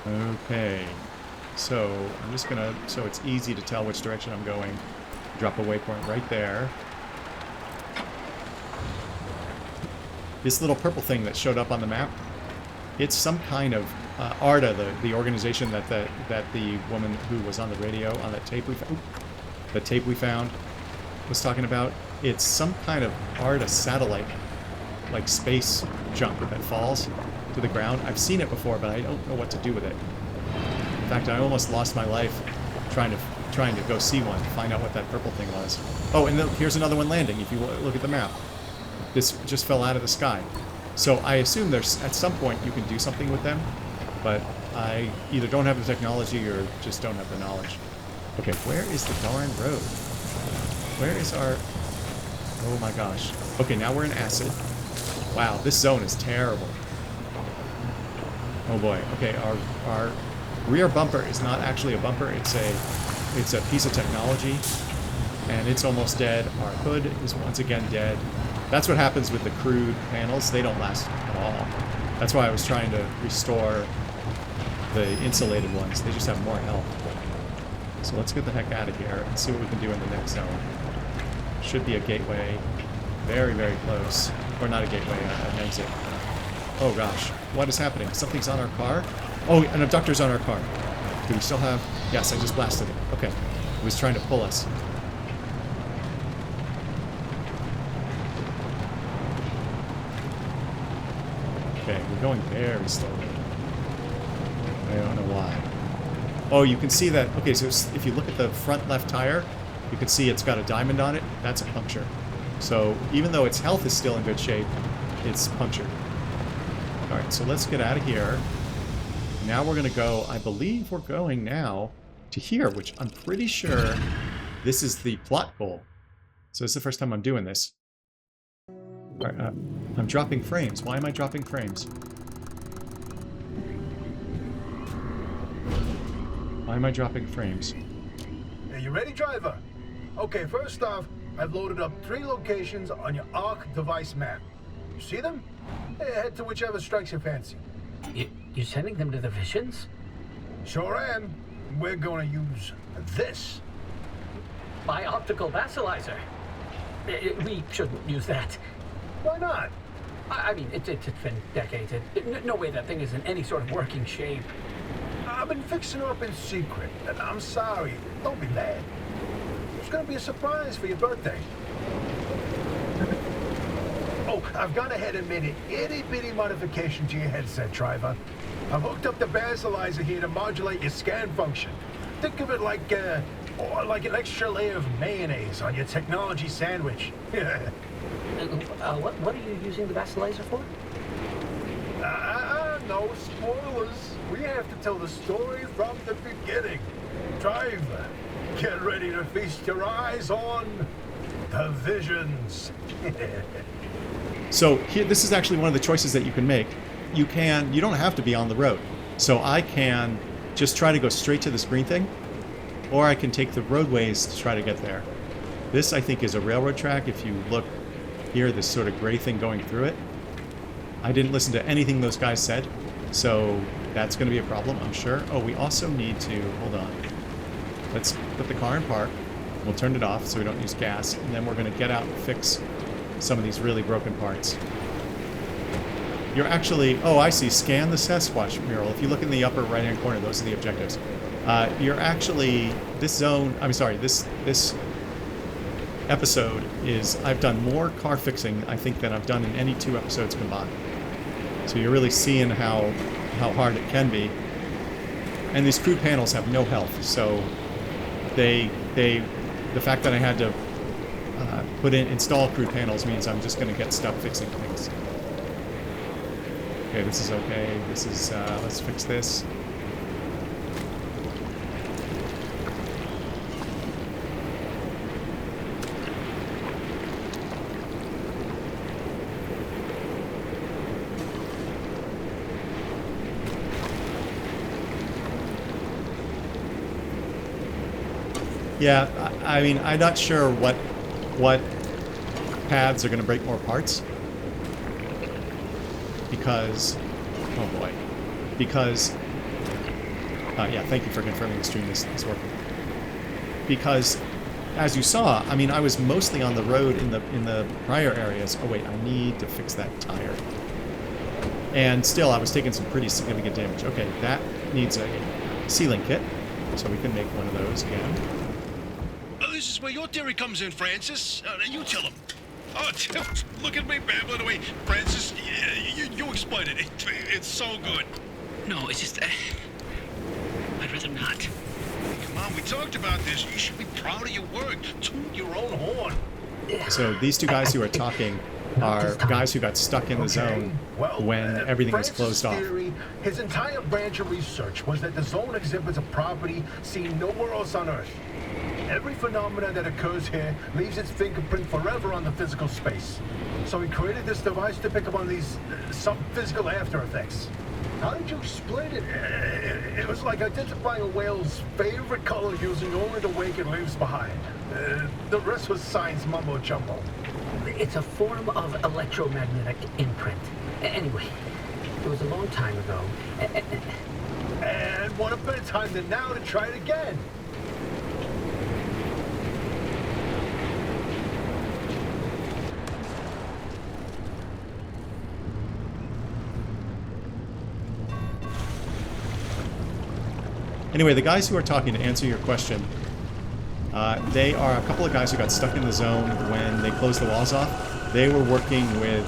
here. Okay. So I'm just gonna, so it's easy to tell which direction I'm going, drop a waypoint right there. This little purple thing that showed up on the map, it's some kind of ARDA, the organization that the woman who was on the radio on that tape we found was talking about. It's some kind of ARDA satellite, like space junk that falls to the ground. I've seen it before, but I don't know what to do with it. In fact, I almost lost my life trying to go see one, find out what that purple thing was. Oh, and here's another one landing. If you look at the map, this just fell out of the sky. So I assume there's at some point you can do something with them, but I either don't have the technology or just don't have the knowledge. Okay, where is the darn road? Where is our... Oh my gosh. Okay, now we're in acid. Wow, this zone is terrible. Oh boy. Okay, our rear bumper is not actually a bumper, it's a piece of technology, and it's almost dead. Our hood is once again dead. That's what happens with the crude panels. They don't last at all. That's why I was trying to restore the insulated ones. They just have more health. So let's get the heck out of here and see what we can do in the next zone. Should be a gateway. Very, very close. Or not a gateway, an exit. Oh gosh, what is happening? Something's on our car? Oh, an abductor's on our car. Do we still have... Yes, I just blasted it. Okay. It was trying to pull us. Okay, we're going very slowly. I don't know why. Oh, you can see that. Okay, so if you look at the front left tire, you can see it's got a diamond on it. That's a puncture. So even though its health is still in good shape, it's punctured. All right, so let's get out of here. Now we're going to go, I believe we're going now to here, which I'm pretty sure this is the plot goal. So this is the first time I'm doing this. All right, I'm dropping frames. Why am I dropping frames? Why am I dropping frames? Are you ready, driver? Okay, first off, I've loaded up 3 locations on your ARC device map. You see them? Head to whichever strikes your fancy. You're sending them to the visions? Sure am. We're going to use this. My optical vassalizer. We shouldn't use that. Why not? I mean, it's been decades. No way that thing is in any sort of working shape. I've been fixing her up in secret, and I'm sorry. Don't be mad. It's going to be a surprise for your birthday. Oh, I've gone ahead and made an itty-bitty modification to your headset, driver. I've hooked up the basalizer here to modulate your scan function. Think of it like an extra layer of mayonnaise on your technology sandwich. What are you using the vassalizer for? No spoilers. We have to tell the story from the beginning. Driver, get ready to feast your eyes on the visions. So here, this is actually one of the choices that you can make. You don't have to be on the road. So I can just try to go straight to this green thing, or I can take the roadways to try to get there. This, I think, is a railroad track. If you look here, this sort of gray thing going through it. I didn't listen to anything those guys said, so that's going to be a problem, I'm sure. Oh, we also need to, hold on. Let's put the car in park. We'll turn it off so we don't use gas, and then we're going to get out and fix some of these really broken parts. You're actually, oh, I see, scan the Sasquatch mural. If you look in the upper right-hand corner, those are the objectives. You're actually, this zone, I'm sorry, this episode is, I've done more car fixing, I think, than I've done in any 2 episodes combined. So you're really seeing how hard it can be. And these crude panels have no health, so the fact that I had to install crude panels means I'm just going to get stuck fixing things. Okay, this is okay. This is, let's fix this. Yeah, I mean, I'm not sure what paths are going to break more parts. Because, oh boy. Because, yeah, thank you for confirming the stream is working. Because, as you saw, I mean, I was mostly on the road in the prior areas. Oh wait, I need to fix that tire. And still, I was taking some pretty significant damage. Okay, that needs a sealing kit, so we can make one of those again. This is where your theory comes in, Francis. You tell him. Oh, look at me babbling away. Francis, you explain it. It's so good. No, it's just... I'd rather not. Come on, we talked about this. You should be proud of your work. Toot your own horn. So these 2 guys who are talking are guys who got stuck in the zone when everything was closed off. Theory, his entire branch of research was that the zone exhibits a property seen nowhere else on Earth. Every phenomenon that occurs here leaves its fingerprint forever on the physical space. So he created this device to pick up on these some physical after effects. How did you explain it? It was like identifying a whale's favorite color using only the wake it leaves behind. The rest was science mumbo jumbo. It's a form of electromagnetic imprint. Anyway, it was a long time ago. And what a better time than now to try it again. Anyway, the guys who are talking, to answer your question, they are a couple of guys who got stuck in the zone when they closed the walls off. They were working with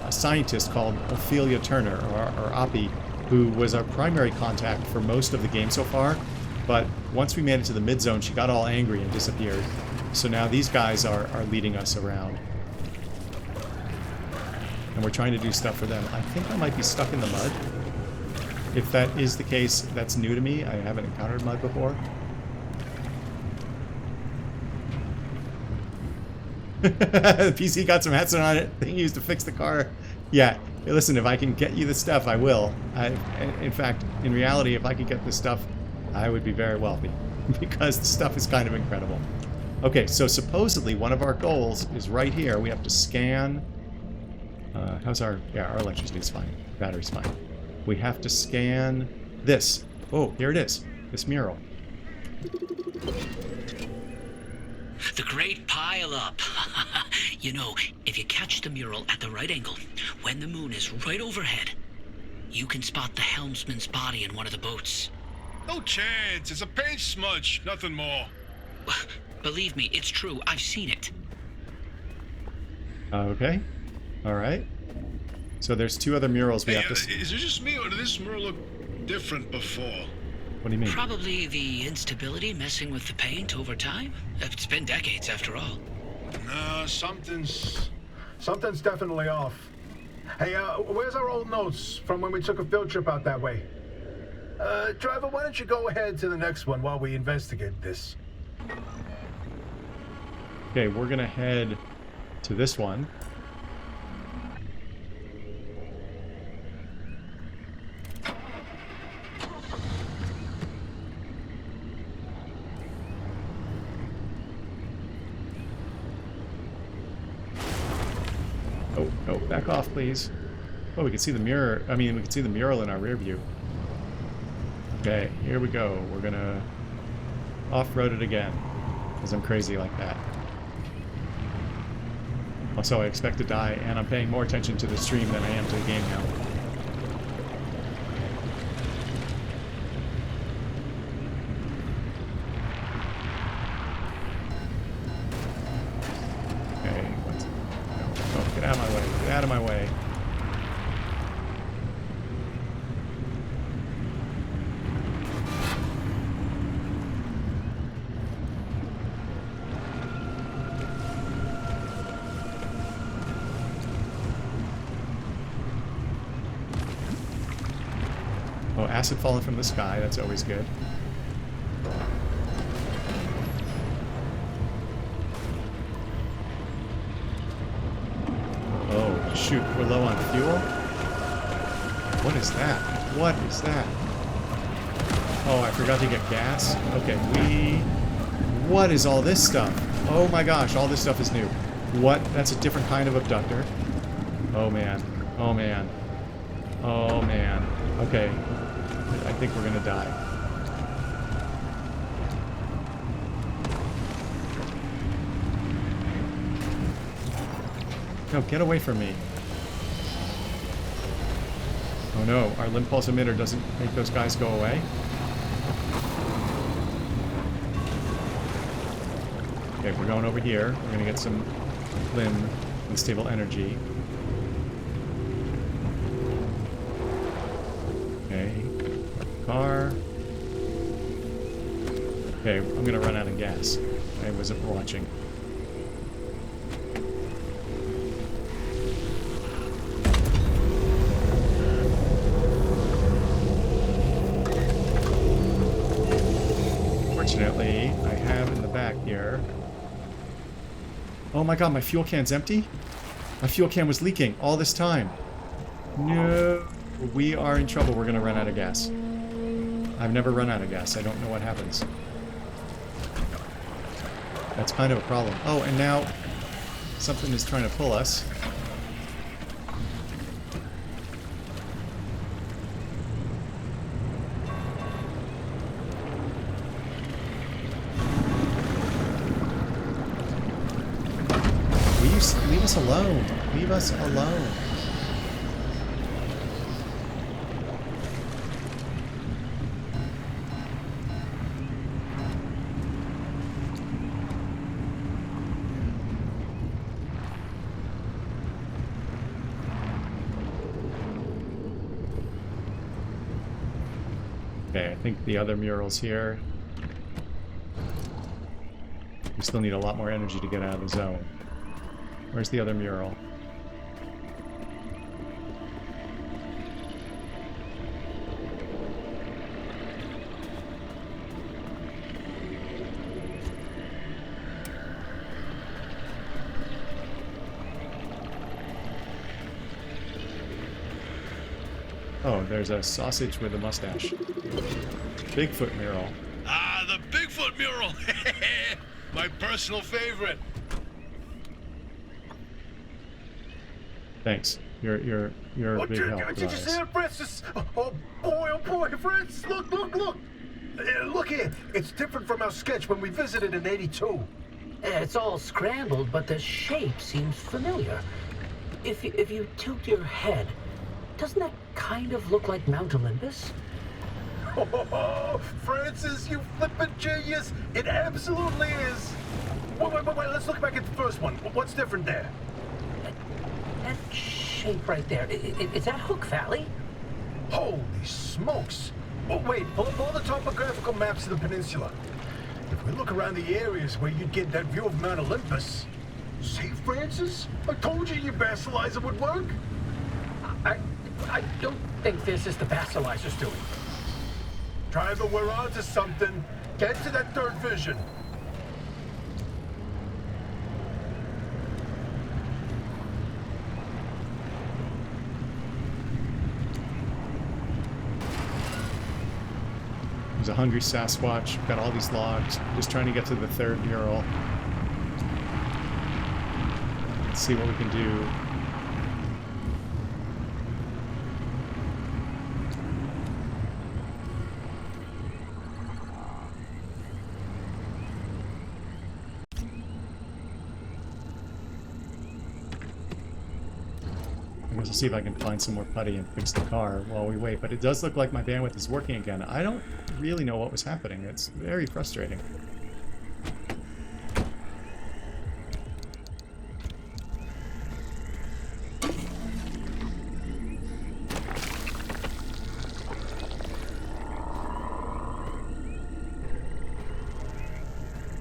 a scientist called Ophelia Turner, or Oppie, who was our primary contact for most of the game so far. But once we made it to the mid-zone, she got all angry and disappeared. So now these guys are leading us around. And we're trying to do stuff for them. I think I might be stuck in the mud. If that is the case, that's new to me. I haven't encountered mud before. The PC got some acid on it. They used to fix the car. Yeah. Hey, listen, if I can get you the stuff, I will. In fact, in reality, if I could get this stuff, I would be very wealthy. Because the stuff is kind of incredible. Okay, so supposedly one of our goals is right here. We have to scan... how's our... Yeah, our electricity is fine. Battery's fine. We have to scan this. Oh, here it is. This mural. The Great Pile Up. You know, if you catch the mural at the right angle, when the moon is right overhead, you can spot the helmsman's body in one of the boats. No chance. It's a paint smudge. Nothing more. Believe me, it's true. I've seen it. Okay. All right. So there's two other murals we Hey, have to... is it just me, or did this mural look different before? What do you mean? Probably the instability messing with the paint over time. It's been decades after all. No, something's definitely off. Hey, where's our old notes from when we took a field trip out that way? Driver, why don't you go ahead to the next one while we investigate this? Okay, we're gonna head to this one. Oh, no, back off, please. Oh, we can see the mirror. I mean, we can see the mural in our rear view. Okay, here we go. We're gonna off-road it again, because I'm crazy like that. Also, I expect to die, and I'm paying more attention to the stream than I am to the game now. Okay, what's... No, oh, get out of my way. Get out of my way. Oh, acid falling from the sky. That's always good. Oh, shoot. We're low on fuel? What is that? What is that? Oh, I forgot to get gas. Okay, What is all this stuff? Oh my gosh, all this stuff is new. What? That's a different kind of abductor. Oh man. Oh man. Oh man. Okay. I think we're gonna die. No, get away from me. Oh no, our limb pulse emitter doesn't make those guys go away. Okay, we're going over here. We're gonna get some limb unstable energy. Okay. Car. Okay, I'm gonna run out of gas. I wasn't watching. Fortunately, I have in the back here. Oh my god, my fuel can's empty? My fuel can was leaking all this time. No. We are in trouble. We're gonna run out of gas. I've never run out of gas. I don't know what happens. That's kind of a problem. Oh, and now something is trying to pull us. Will you leave us alone? Leave us alone. think the other mural's here. We still need a lot more energy to get out of the zone. Where's the other mural? Oh, there's a sausage with a mustache. Bigfoot mural. Ah, the Bigfoot mural. My personal favorite. Thanks. You're a big help. Did you see that, Francis? Oh boy, Francis! Look! Look here. It's different from our sketch when we visited in '82. It's all scrambled, but the shape seems familiar. If you tilt your head, doesn't that kind of look like Mount Olympus? Oh, Francis, you flippin' genius! It absolutely is. Wait. Let's look back at the first one. What's different there? That shape right there, is that Hook Valley? Holy smokes! Oh, wait, pull up all the topographical maps of the peninsula. If we look around the areas where you'd get that view of Mount Olympus... See, Francis? I told you your basilizer would work. I don't think this is the basilizer's doing. Driver, we're onto something. Get to that third vision. There's a hungry Sasquatch. Got all these logs. Just trying to get to the third mural. Let's see what we can do. I guess I'll see if I can find some more putty and fix the car while we wait. But it does look like my bandwidth is working again. I don't really know what was happening. It's very frustrating.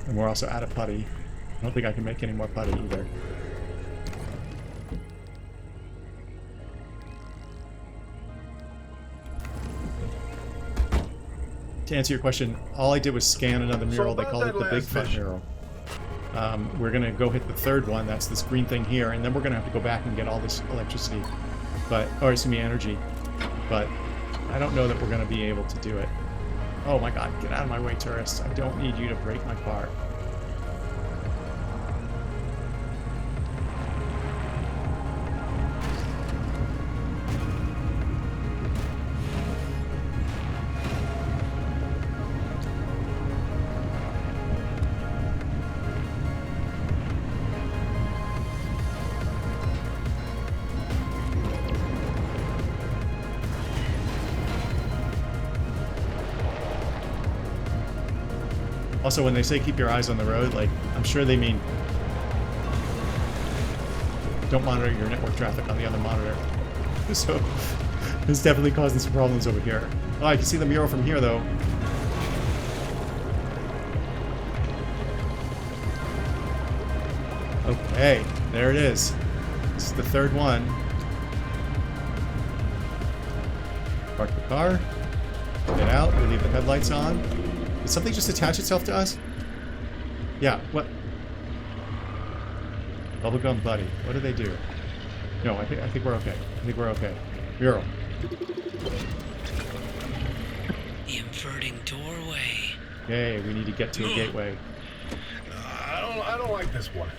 And we're also out of putty. I don't think I can make any more putty either. To answer your question, all I did was scan another mural. They call it the Bigfoot mural. We're going to go hit the third one. That's this green thing here. And then we're going to have to go back and get all this electricity. Or excuse me, energy. But I don't know that we're going to be able to do it. Oh my god, get out of my way, tourists. I don't need you to break my car. Also, when they say keep your eyes on the road, like, I'm sure they mean don't monitor your network traffic on the other monitor. So, it's definitely causing some problems over here. Oh, I can see the mural from here, though. Okay, there it is. This is the third one. Park the car. Get out. We leave the headlights on. Did something just attach itself to us? Yeah, what? Bubblegum buddy. What do they do? No, I think we're okay. I think we're okay. Mural. The inverting doorway. Okay, we need to get to a gateway. I don't like this one.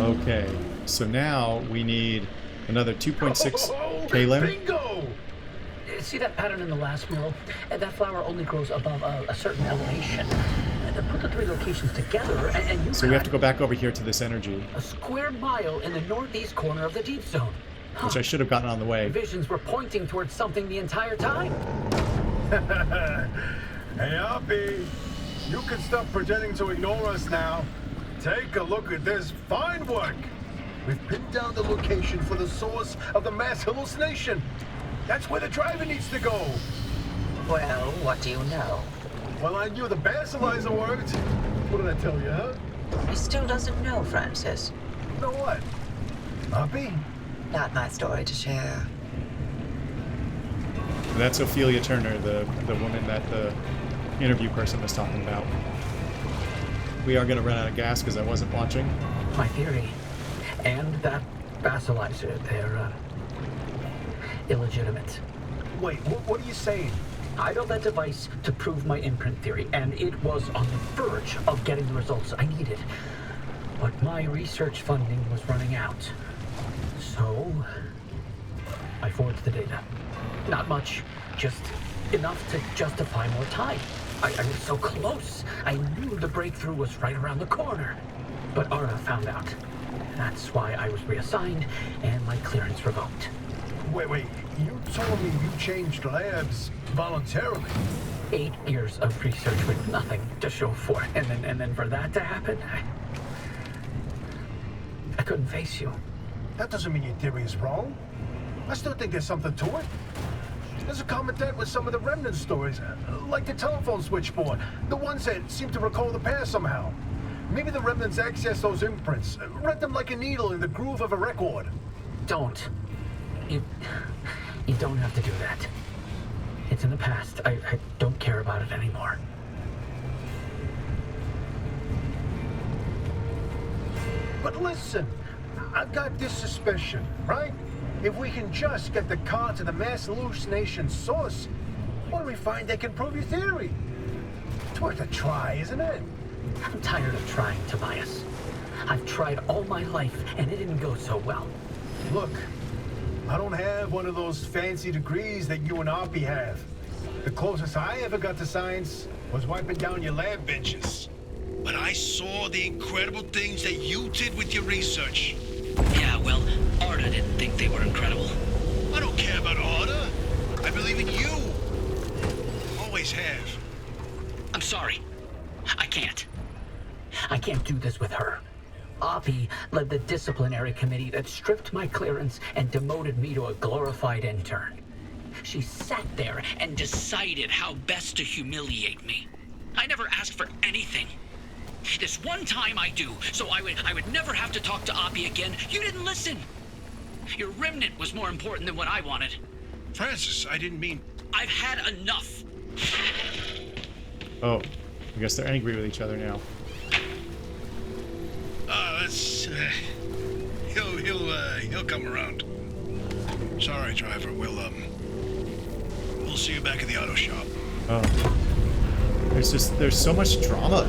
Okay, so now we need another 2.6 kalim. Bingo! See that pattern in the last mural? That flower only grows above a certain elevation. Put the three locations together and you So we have to go back over here to this energy. A square mile in the northeast corner of the deep zone. Which I should have gotten on the way. Visions were pointing towards something the entire time. Hey, Uppy, you can stop pretending to ignore us now. Take a look at this fine work. We've pinned down the location for the source of the mass hallucination. That's where the driver needs to go. Well, what do you know? Well, I knew the basilizer worked. What did I tell you, huh? He still doesn't know, Francis. Know what? Uppy? Not my story to share. That's Ophelia Turner, the woman that the interview person was talking about. We are going to run out of gas because I wasn't watching. My theory. And that basilizer, they're illegitimate. Wait, what are you saying? I built that device to prove my imprint theory, and it was on the verge of getting the results I needed. But my research funding was running out. So, I forged the data. Not much, just enough to justify more time. I was so close. I knew the breakthrough was right around the corner. But Ara found out. That's why I was reassigned and my clearance revoked. Wait, you told me you changed labs voluntarily. 8 years of research with nothing to show for it, and then for that to happen, I couldn't face you. That doesn't mean your theory is wrong. I still think there's something to it. There's a common thread with some of the remnant stories, like the telephone switchboard, the ones that seem to recall the past somehow. Maybe the remnants access those imprints, read them like a needle in the groove of a record. Don't. You don't have to do that. It's in the past. I don't care about it anymore. But listen, I've got this suspicion, right? If we can just get the car to the mass hallucination source, what do we find that can prove your theory? It's worth a try, isn't it? I'm tired of trying, Tobias. I've tried all my life, and it didn't go so well. Look, I don't have one of those fancy degrees that you and Oppie have. The closest I ever got to science was wiping down your lab benches. But I saw the incredible things that you did with your research. Yeah, well, Arda didn't think they were incredible. I don't care about Arda. I believe in you. Always have. I'm sorry. I can't. I can't do this with her. Oppie led the disciplinary committee that stripped my clearance and demoted me to a glorified intern. She sat there and decided how best to humiliate me. I never asked for anything. This one time I do, so I would never have to talk to Oppie again. You didn't listen. Your remnant was more important than what I wanted. Francis, I didn't mean... I've had enough. Oh, I guess they're angry with each other now. He'll come around. Sorry, driver. We'll see you back at the auto shop. Oh. There's so much drama.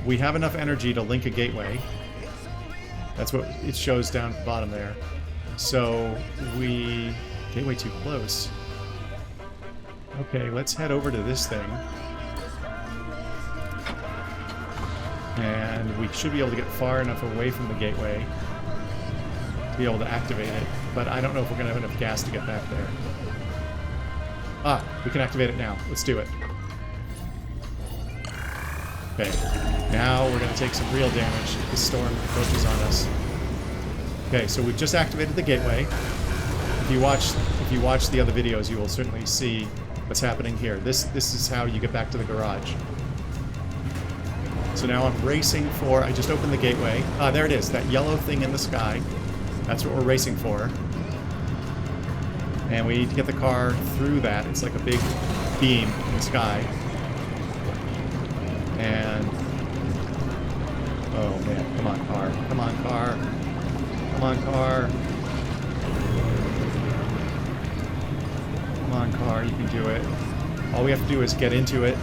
We have enough energy to link a gateway. That's what it shows down at the bottom there. So gateway too close. Okay, let's head over to this thing. And we should be able to get far enough away from the gateway to be able to activate it. But I don't know if we're going to have enough gas to get back there. Ah, we can activate it now. Let's do it. Okay, now we're going to take some real damage if the storm approaches on us. Okay, so we've just activated the gateway. If you watch the other videos, you will certainly see what's happening here. This is how you get back to the garage. So now I'm racing for... I just opened the gateway. Ah, there it is, that yellow thing in the sky. That's what we're racing for. And we need to get the car through that. It's like a big beam in the sky. And... oh man, come on car. Come on car. Come on car. Come on car, you can do it. All we have to do is get into it,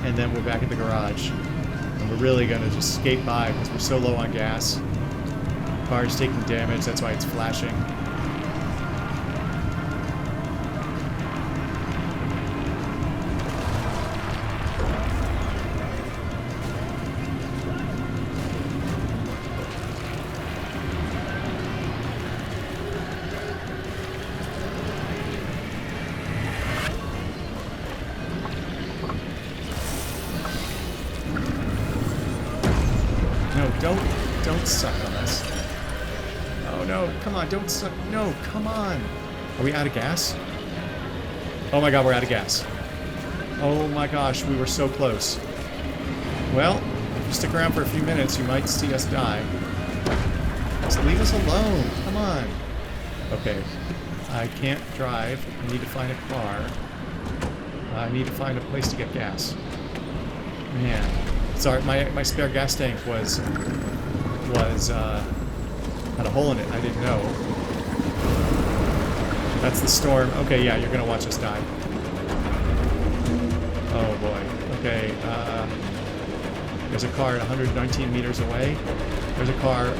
and then we're back at the garage. And we're really gonna just skate by because we're so low on gas. The car is taking damage, that's why it's flashing. don't suck on this. Oh no, come on, don't suck. No, come on. Are we out of gas? Oh my god, we're out of gas. Oh my gosh, we were so close. Well, if you stick around for a few minutes, you might see us die. Just leave us alone. Come on. Okay. I can't drive. I need to find a car. I need to find a place to get gas. Man. Sorry, my spare gas tank was had a hole in it. I didn't know. That's the storm. Okay, yeah, you're gonna watch us die. Oh boy. Okay, there's a car at 119 meters away. There's a car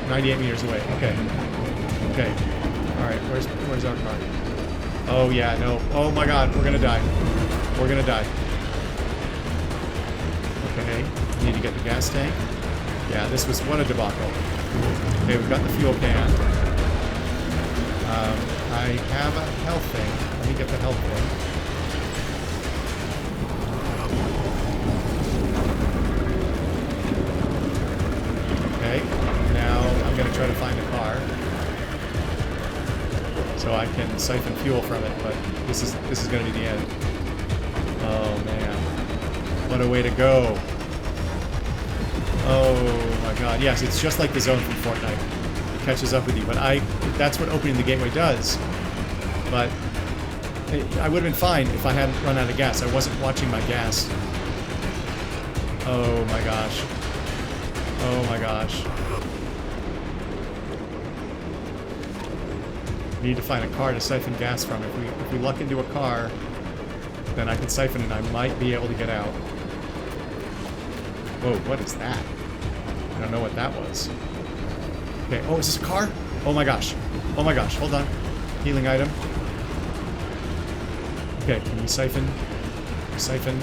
98 meters away. Okay. Okay. Alright, where's our car? Oh yeah, no. Oh my god, we're gonna die. We're gonna die. Okay, need to get the gas tank. Yeah, this was what a debacle. Okay, we've got the fuel can. I have a health thing. Let me get the health thing. Okay, now I'm gonna try to find a car so I can siphon fuel from it, but this is gonna be the end. Oh man, what a way to go! Oh my god, yes, it's just like the zone from Fortnite. It catches up with you, but that's what opening the gateway does. But I would have been fine if I hadn't run out of gas. I wasn't watching my gas. Oh my gosh. Oh my gosh. Need to find a car to siphon gas from. If we luck into a car, then I can siphon and I might be able to get out. Whoa, what is that? I don't know what that was. Okay, oh, is this a car? Oh my gosh. Oh my gosh, hold on. Healing item. Okay, can we siphon? Siphon.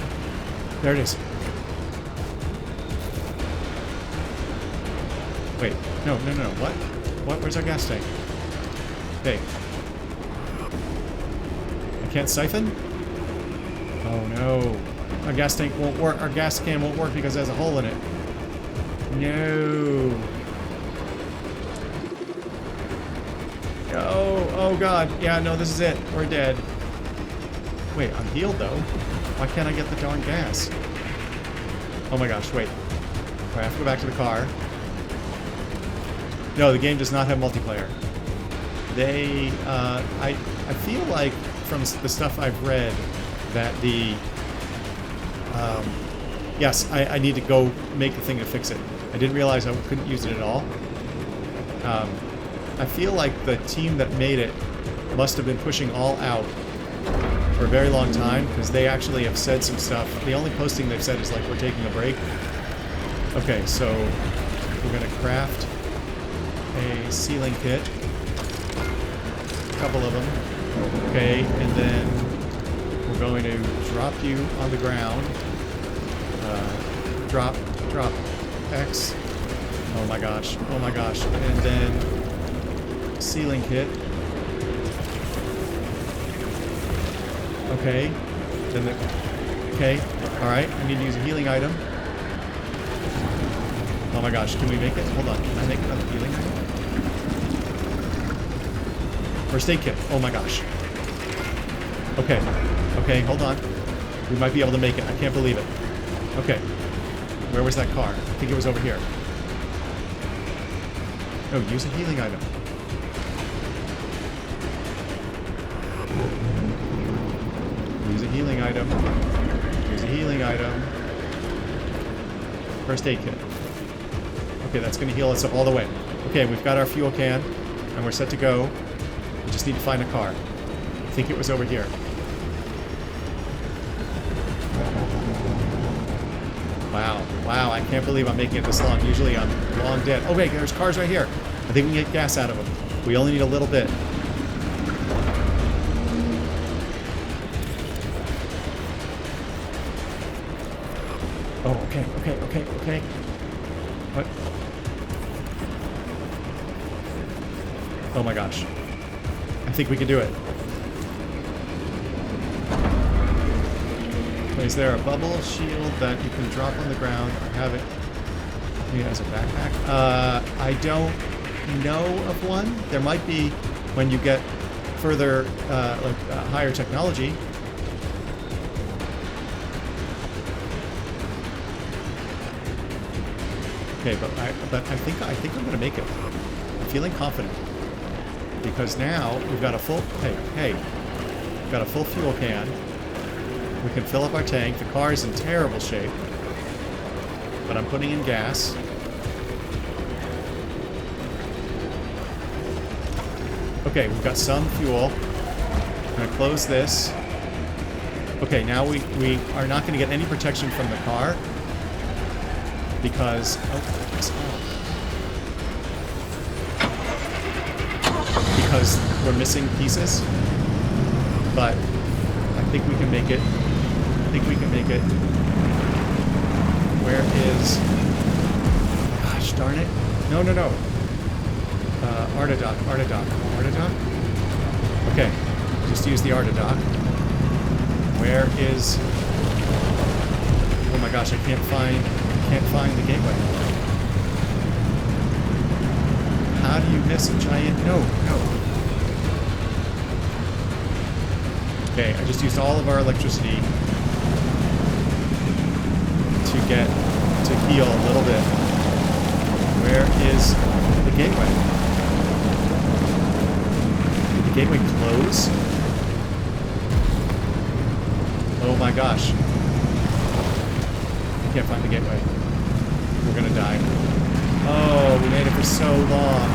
There it is. Wait, no, what? What? Where's our gas tank? Okay. I can't siphon? Oh no. Our gas tank won't work. Our gas can won't work because it has a hole in it. No. Oh god. Yeah, no, this is it. We're dead. Wait, I'm healed though. Why can't I get the darn gas? Oh my gosh, wait. I have to go back to the car. No, the game does not have multiplayer. They, I feel like from the stuff I've read that the, yes, I need to go make the thing to fix it. I didn't realize I couldn't use it at all. I feel like the team that made it must have been pushing all out for a very long time, because they actually have said some stuff. The only posting they've said is like, we're taking a break. Okay, so we're going to craft a ceiling kit. A couple of them. Okay, and then we're going to drop you on the ground. Drop X. Oh my gosh, oh my gosh. And then ceiling kit. Okay. Then okay. Alright, I need to use a healing item. Oh my gosh, can we make it? Hold on, can I make another healing item? First aid kit. Oh my gosh. Okay. Okay, hold on. We might be able to make it. I can't believe it. Okay. Where was that car? I think it was over here. Oh, use a healing item. Use a healing item. Use a healing item. First aid kit. Okay, that's going to heal us up all the way. Okay, we've got our fuel can, and we're set to go. We just need to find a car. I think it was over here. Wow. Wow, I can't believe I'm making it this long. Usually I'm long dead. Oh wait, there's cars right here. I think we can get gas out of them. We only need a little bit. Oh, okay. What? Oh my gosh. I think we can do it. Is there a bubble shield that you can drop on the ground? I have it. Yeah, as a backpack. I don't know of one. There might be when you get further, higher technology. Okay, but I think I'm gonna make it. I'm feeling confident because now we've got a full. Hey, we've got a full fuel can. We can fill up our tank. The car is in terrible shape, but I'm putting in gas. Okay, we've got some fuel. I'm gonna close this. Okay, now we are not gonna get any protection from the car because because we're missing pieces. But I think we can make it. I think we can make it. Where is? Gosh darn it! No. Artadoc. Okay, just use the Artadoc. Where is? Oh my gosh, I can't find the gateway. How do you miss a giant? No. Okay, I just used all of our electricity to heal a little bit. Where is the gateway? Did the gateway close? Oh my gosh. I can't find the gateway. We're gonna die. Oh, we made it for so long.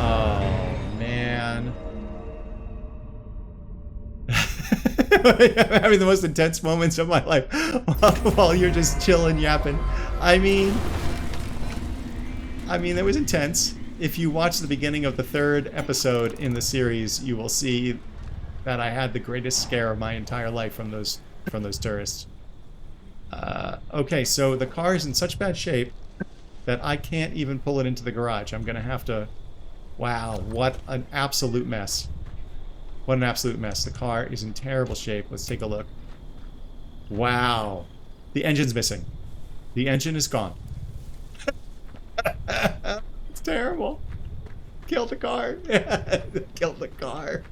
Oh, man. I'm having the most intense moments of my life while you're just chilling, yapping. I mean, it was intense. If you watch the beginning of the 3rd episode in the series, you will see that I had the greatest scare of my entire life from those tourists. Okay, so the car is in such bad shape that I can't even pull it into the garage. I'm gonna have to... Wow, what an absolute mess. What an absolute mess. The car is in terrible shape. Let's take a look. Wow. The engine's missing. The engine is gone. It's terrible. Killed the car. Killed the car.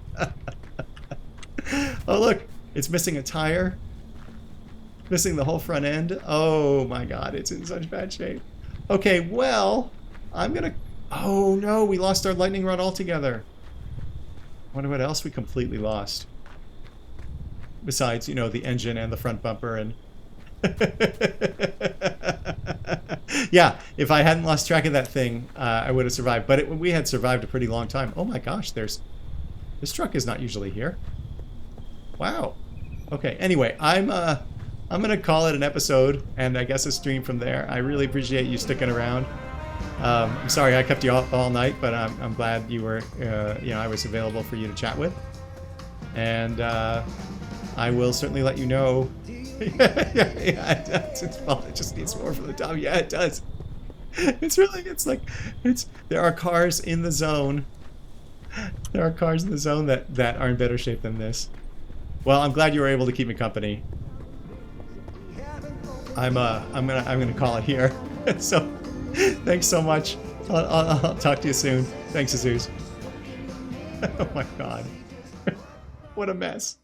Oh, look. It's missing a tire. Missing the whole front end. Oh, my God. It's in such bad shape. Okay, well, I'm going to... Oh, no. We lost our lightning rod altogether. Wonder what else we completely lost. Besides, you know, the engine and the front bumper and... Yeah, if I hadn't lost track of that thing, I would have survived. But we had survived a pretty long time. Oh my gosh, this truck is not usually here. Wow. Okay, anyway, I'm gonna call it an episode, and I guess a stream from there. I really appreciate you sticking around. I'm sorry I kept you up all night, but I'm glad you were, I was available for you to chat with. And I will certainly let you know. Yeah, it does. It just needs more from the top. Yeah, it does. There are cars in the zone. There are cars in the zone that are in better shape than this. Well, I'm glad you were able to keep me company. I'm gonna call it here. So, thanks so much. I'll talk to you soon. Thanks, Jesus. Oh my God. What a mess.